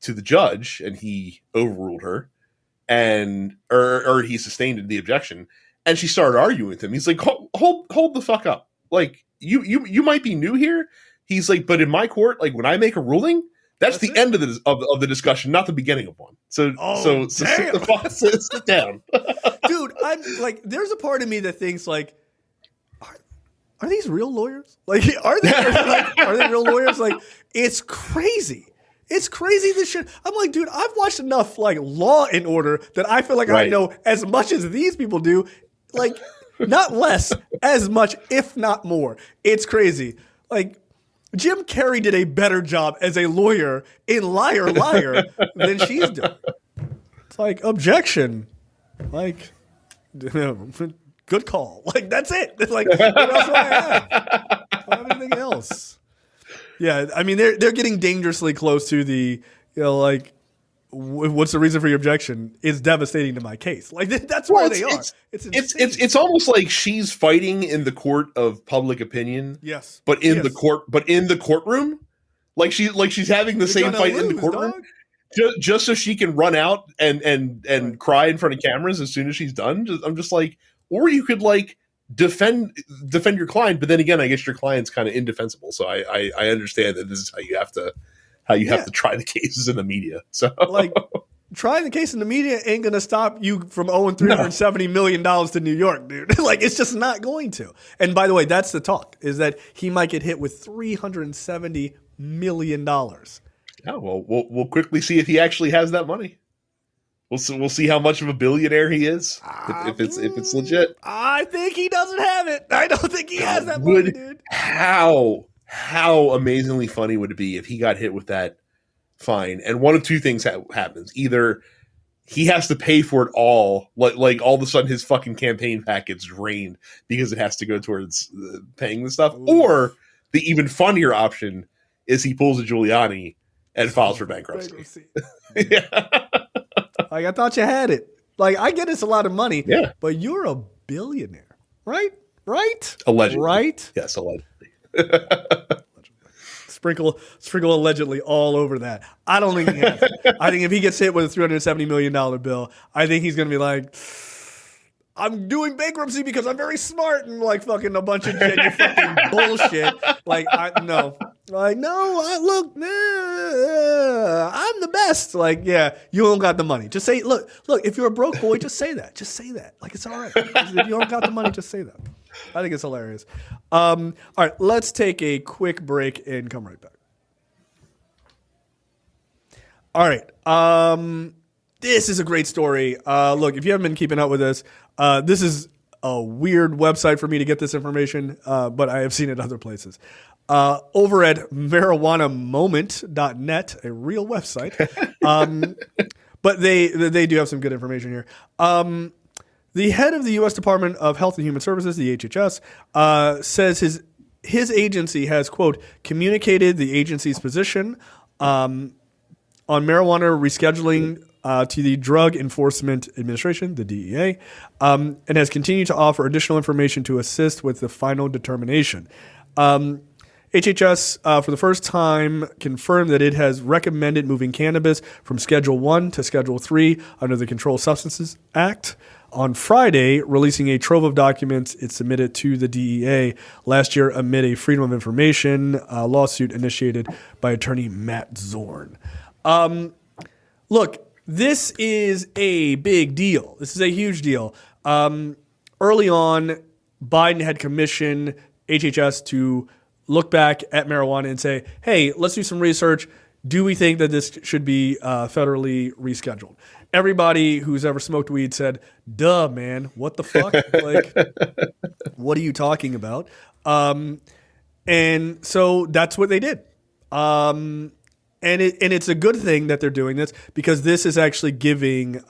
to the judge, and he overruled her, and or he sustained the objection, and she started arguing with him. He's like, hold the fuck up, like. You might be new here. He's like, but in my court, like when I make a ruling, that's the end of the discussion, not the beginning of one. So sit down,
dude. I'm like, there's a part of me that thinks like, are these real lawyers? Like, are they real lawyers? Like, it's crazy. It's crazy this shit. I'm like, dude, I've watched enough like Law and Order that I feel like I know as much as these people do. Like. Not less, as much, if not more. It's crazy. Like, Jim Carrey did a better job as a lawyer in Liar, Liar than she's doing. It's like, objection. Like, good call. Like, that's it. It's like, what else do I have? I don't have anything else. Yeah, I mean they're getting dangerously close to the, like, what's the reason for your objection? It's devastating to my case. Like that's where they are.
It's almost like she's fighting in the court of public opinion.
Yes,
but in the courtroom, like she's having the same fight in the courtroom, just so she can run out and cry in front of cameras as soon as she's done. I'm just like, or you could like defend your client, but then again, I guess your client's kind of indefensible. So I understand that this is how you have to try the cases in the media. So
like trying the case in the media ain't gonna stop you from owing $370 million to New York, dude. Like it's just not going to. And by the way, that's the talk, is that he might get hit with $370 million.
Yeah, well, we'll quickly see if he actually has that money. We'll see how much of a billionaire he is if it's legit.
I think he doesn't have it. I don't think he has that money, dude.
How amazingly funny would it be if he got hit with that fine and one of two things happens? Either he has to pay for it all, like all of a sudden his fucking campaign pack gets drained because it has to go towards paying the stuff, or the even funnier option is he pulls a Giuliani and files for bankruptcy. Yeah.
Like, I thought you had it. Like, I get it's a lot of money,
but
you're a billionaire, right? Right?
Allegedly.
Right?
Yes, allegedly.
Sprinkle allegedly all over that. I don't think he has it. I think if he gets hit with a $370 million bill, I think he's going to be like, I'm doing bankruptcy because I'm very smart, and like fucking a bunch of genuine fucking bullshit. Like, no. Like, no, look, I'm the best. Like, yeah, you don't got the money. Just say, look, if you're a broke boy, just say that. Just say that. Like, it's all right. If you don't got the money, just say that. I think it's hilarious. All right, let's take a quick break and come right back. All right. This is a great story. Look, if you haven't been keeping up with this, this is a weird website for me to get this information, but I have seen it other places. Over at marijuanamoment.net, a real website. But they do have some good information here. The head of the U.S. Department of Health and Human Services, the HHS, says his agency has, quote, communicated the agency's position on marijuana rescheduling to the Drug Enforcement Administration, the DEA, and has continued to offer additional information to assist with the final determination. HHS, for the first time, confirmed that it has recommended moving cannabis from Schedule 1 to Schedule 3 under the Controlled Substances Act. On Friday, releasing a trove of documents it submitted to the DEA last year amid a Freedom of Information lawsuit initiated by attorney Matt Zorn. Look, this is a big deal. This is a huge deal. Early on, Biden had commissioned HHS to look back at marijuana and say, hey, let's do some research. Do we think that this should be federally rescheduled? Everybody who's ever smoked weed said, duh, man, what the fuck? Like, what are you talking about? And so that's what they did. And it's a good thing that they're doing this, because this is actually giving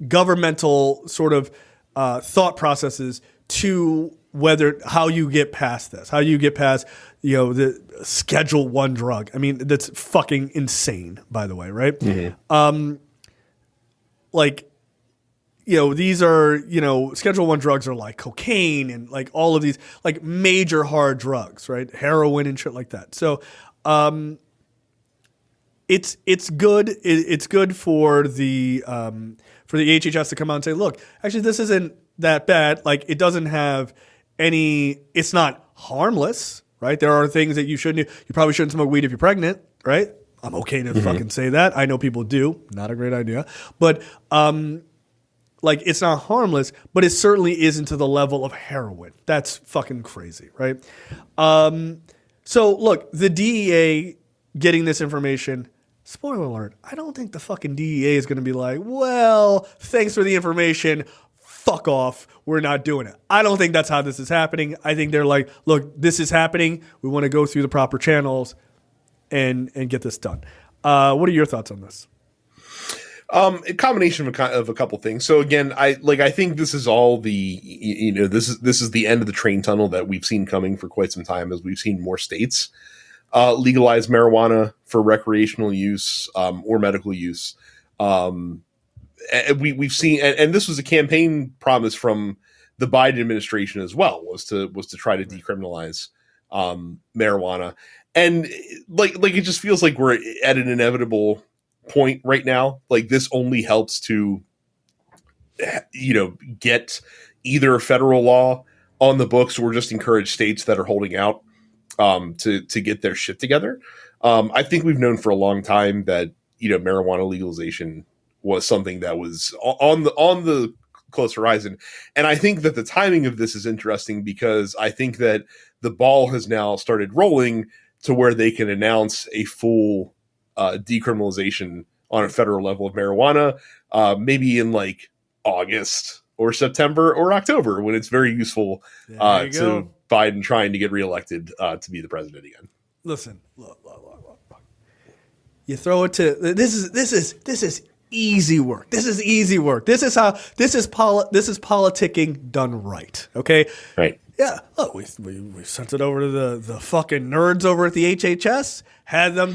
governmental sort of thought processes to how you get past this, how you get past, the Schedule 1 drug. I mean, that's fucking insane, by the way, right? Mm-hmm. These are, Schedule 1 drugs are like cocaine and like all of these like major hard drugs, right? Heroin and shit like that. So it's good. It's good for the HHS to come out and say, look, actually, this isn't that bad. Like, it doesn't have it's not harmless, right? There are things that you shouldn't do. You probably shouldn't smoke weed if you're pregnant, right? I'm okay to fucking say that. I know people do. Not a great idea. But it's not harmless, but it certainly isn't to the level of heroin. That's fucking crazy, right? So look, the DEA getting this information, spoiler alert, I don't think the fucking DEA is going to be like, well, thanks for the information, fuck off, we're not doing it. I don't think that's how this is happening. I think they're like, look, this is happening. We want to go through the proper channels and get this done. What are your thoughts on this?
A combination of a couple things. So again, I think this is all this is the end of the train tunnel that we've seen coming for quite some time, as we've seen more states legalize marijuana for recreational use or medical use. We've seen, and this was a campaign promise from the Biden administration as well, was to try to decriminalize marijuana, and like it just feels like we're at an inevitable point right now. Like, this only helps to get either federal law on the books or just encourage states that are holding out to get their shit together. I think we've known for a long time that marijuana legalization was something that was on the close horizon, and I think that the timing of this is interesting because I think that the ball has now started rolling to where they can announce a full decriminalization on a federal level of marijuana, maybe in like August or September or October, when it's very useful to Biden trying to get reelected to be the president again.
Listen, look. You throw it to this is easy work. This is easy work. This is politicking done right. Okay.
Right.
Yeah. Look, we sent it over to the fucking nerds over at the HHS. Had them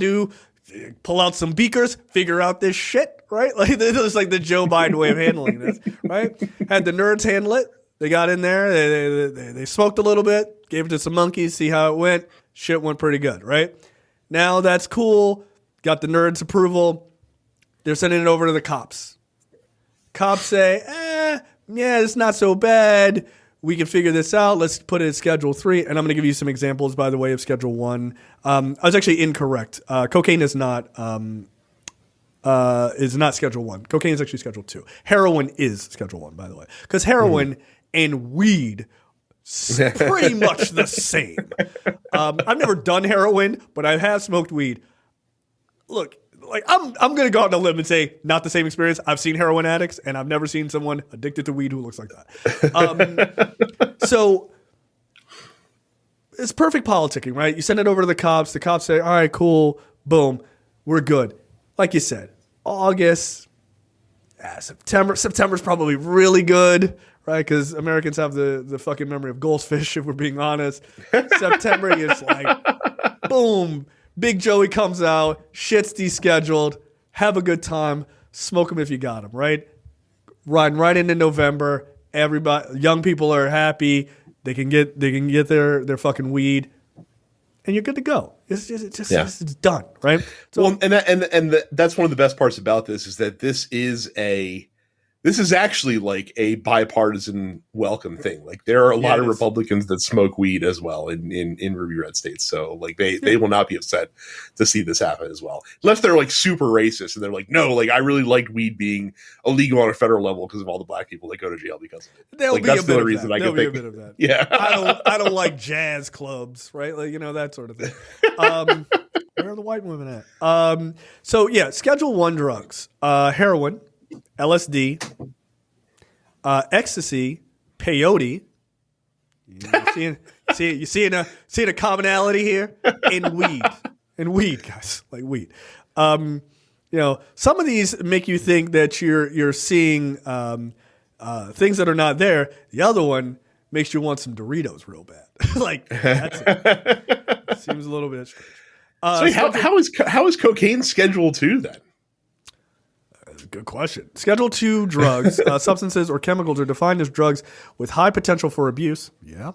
pull out some beakers, figure out this shit. Right. Like, it was like the Joe Biden way of handling this. Right. Had the nerds handle it. They got in there. They smoked a little bit. Gave it to some monkeys. See how it went. Shit went pretty good. Right. Now that's cool. Got the nerds' approval. They're sending it over to the cops. Cops say, yeah, it's not so bad. We can figure this out. Let's put it in Schedule 3. And I'm going to give you some examples, by the way, of Schedule 1. I was actually incorrect. Cocaine is not Schedule 1. Cocaine is actually Schedule 2. Heroin is Schedule 1, by the way. Because heroin and weed pretty much the same. I've never done heroin, but I have smoked weed. Look, like, I'm going to go out on a limb and say not the same experience. I've seen heroin addicts, and I've never seen someone addicted to weed who looks like that. So it's perfect politicking, right? You send it over to the cops. The cops say, all right, cool, boom, we're good. Like you said, August, September's probably really good, right? Because Americans have the fucking memory of goldfish, if we're being honest. September is like, boom. Big Joey comes out, shit's descheduled, have a good time, smoke them if you got them, right? Riding right into November, everybody, young people are happy, they can get their fucking weed, and you're good to go. It's done, right? So,
well, and that's one of the best parts about this is that this is actually like a bipartisan welcome thing. Like, there are a lot of Republicans that smoke weed as well in ruby red states. So like they will not be upset to see this happen as well. Unless they're like super racist and they're like, no, like I really liked weed being illegal on a federal level because of all the black people that go to jail because of it.
There'll
like,
be
that's
a
the
bit
only
of
reason
that.
I can think.
Be a bit of that.
Yeah.
I don't like jazz clubs, right? Like, that sort of thing. Where are the white women at? So yeah, Schedule 1 drugs, heroin, LSD, ecstasy, peyote. You seeing a commonality here in weed, guys, like weed. Some of these make you think that you're seeing things that are not there. The other one makes you want some Doritos real bad. Like, that's it. Seems a little bit strange.
So how is cocaine Schedule 2 then?
Good question. Schedule 2 drugs, substances or chemicals are defined as drugs with high potential for abuse. Yeah.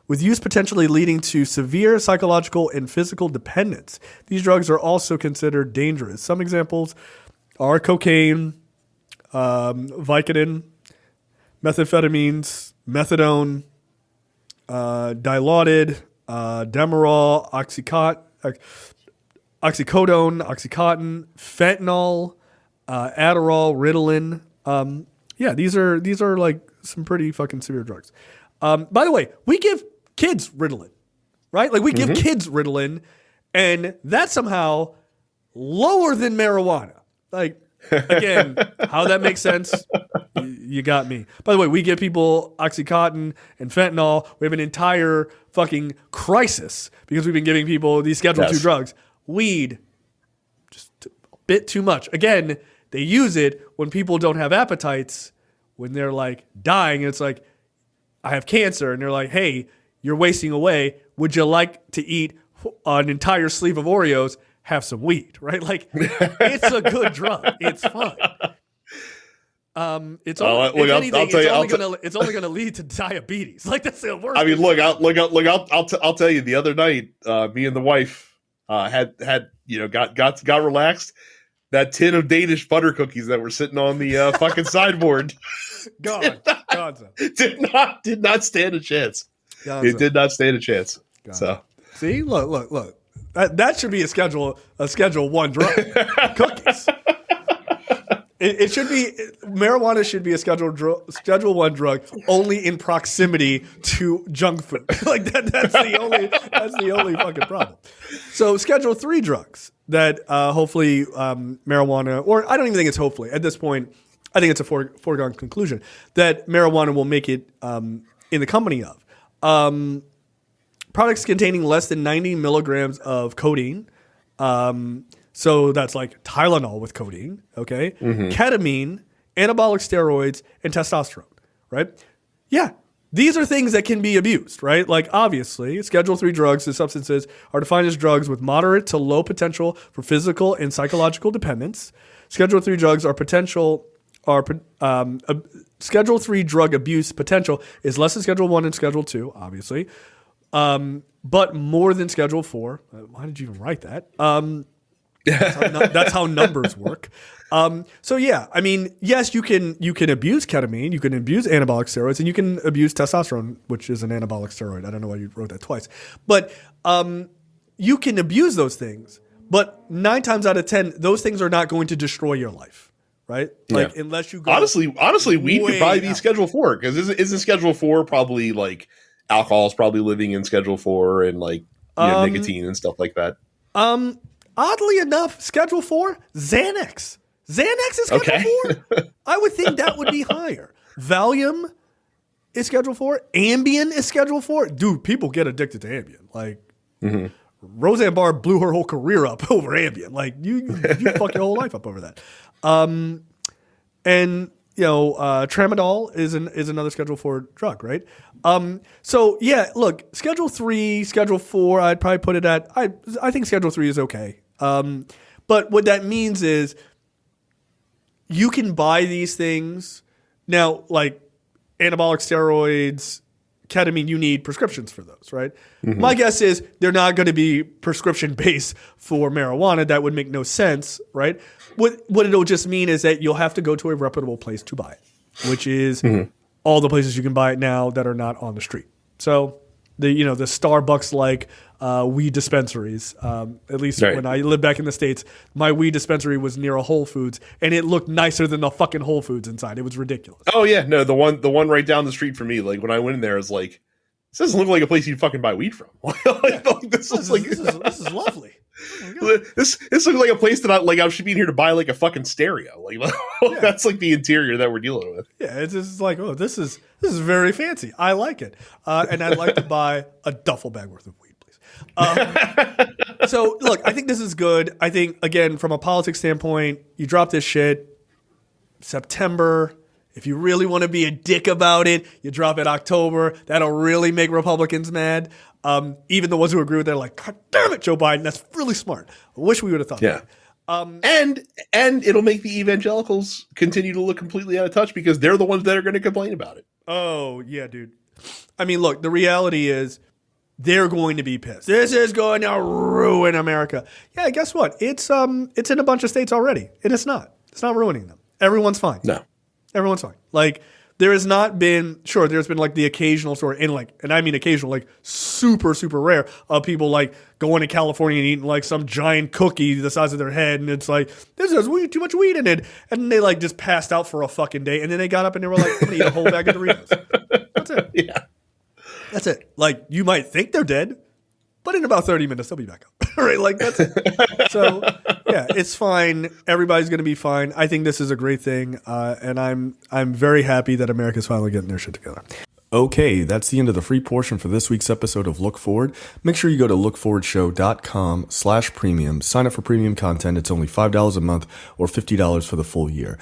With use potentially leading to severe psychological and physical dependence. These drugs are also considered dangerous. Some examples are cocaine, Vicodin, methamphetamines, methadone, Dilaudid, Demerol, oxycodone, Oxycontin, fentanyl, Adderall, Ritalin. These are like some pretty fucking severe drugs. By the way, we give kids Ritalin, right? Like, we give kids Ritalin, and that's somehow lower than marijuana. Like, again, how that makes sense, you got me. By the way, we give people Oxycontin and fentanyl. We have an entire fucking crisis because we've been giving people these Schedule 2 drugs. Weed, just a bit too much. Again, They use it when people don't have appetites, when they're like dying. And it's like, I have cancer. And they're like, hey, you're wasting away. Would you like to eat an entire sleeve of Oreos? Have some weed, right? Like, it's a good drug. It's fine. It's only going to lead to diabetes. Like, that's the worst.
I mean, I'll tell you. The other night, me and the wife got relaxed. That tin of Danish butter cookies that were sitting on the fucking sideboard did not stand a chance. It did not stand a chance. So
see, look. That should be a Schedule 1 drug. Cookies. It should be, marijuana should be a Schedule 1 drug only in proximity to junk food. Like that's the only fucking problem. So Schedule 3 drugs that hopefully marijuana, or I don't even think it's hopefully at this point, I think it's a foregone conclusion that marijuana will make it in the company of. Products containing less than 90 milligrams of codeine. So that's like Tylenol with codeine, okay? Mm-hmm. Ketamine, anabolic steroids, and testosterone, right? Yeah, these are things that can be abused, right? Like, obviously, Schedule 3 drugs and substances are defined as drugs with moderate to low potential for physical and psychological dependence. Schedule 3 drugs Schedule 3 drug abuse potential is less than Schedule 1 and Schedule 2, obviously. But more than Schedule 4. Why did you even write that? That's how numbers work. So yeah, I mean, yes, you can abuse ketamine, you can abuse anabolic steroids, and you can abuse testosterone, which is an anabolic steroid. I don't know why you wrote that twice, but you can abuse those things. But 9 times out of 10, those things are not going to destroy your life, right? Like unless you go
honestly, weed could probably be Schedule 4 because isn't Schedule 4 probably like alcohol is probably living in Schedule 4 and like nicotine and stuff like that.
Oddly enough, Schedule 4, Xanax. Xanax is Schedule 4. I would think that would be higher. Valium is Schedule 4. Ambien is Schedule 4. Dude, people get addicted to Ambien. Like, Roseanne Barr blew her whole career up over Ambien. Like, you fuck your whole life up over that. And tramadol is another Schedule 4 drug, right? So yeah, look, Schedule 3, Schedule 4, I'd probably put it at, I think Schedule 3 is okay. But what that means is you can buy these things now, like anabolic steroids, ketamine, you need prescriptions for those, right? Mm-hmm. My guess is they're not going to be prescription based for marijuana. That would make no sense, right? What it'll just mean is that you'll have to go to a reputable place to buy it, which is all the places you can buy it now that are not on the street. So the Starbucks like weed dispensaries. At least when I lived back in the States, my weed dispensary was near a Whole Foods, and it looked nicer than the fucking Whole Foods inside. It was ridiculous.
Oh yeah, no, the one right down the street from me. Like when I went in there, I was like, this doesn't look like a place you'd fucking buy weed from. This is
lovely.
This looks like a place that I should be in here to buy like a fucking stereo. Like that's like the interior that we're dealing with.
Yeah, it's just like, oh, this is very fancy. I like it, and I'd like to buy a duffel bag worth of weed, please. So look, I think this is good. I think again, from a politics standpoint, you drop this shit September. If you really want to be a dick about it, you drop it October. That'll really make Republicans mad. Even the ones who agree with it are like, God damn it, Joe Biden, that's really smart. I wish we would have thought that.
And it'll make the evangelicals continue to look completely out of touch because they're the ones that are going to complain about it.
Oh, yeah, dude. I mean, look, the reality is they're going to be pissed. This is going to ruin America. Yeah, guess what? It's in a bunch of states already, and it's not. It's not ruining them. Everyone's fine.
No.
Everyone's fine. Like, there has not been, sure, there's been like the occasional story, and I mean occasional, like super, super rare, of people like going to California and eating like some giant cookie the size of their head, and it's like, this has too much weed in it. And then they like just passed out for a fucking day, and then they got up and they were like, I'm going to eat a whole bag of Doritos. That's it.
Yeah.
That's it. Like, you might think they're dead, but in about 30 minutes, they'll be back up. Right? Like, that's it. So, yeah, it's fine. Everybody's going to be fine. I think this is a great thing, and I'm very happy that America's finally getting their shit together. Okay, that's the end of the free portion for this week's episode of Look Forward. Make sure you go to lookforwardshow.com/premium. Sign up for premium content. It's only $5 a month or $50 for the full year.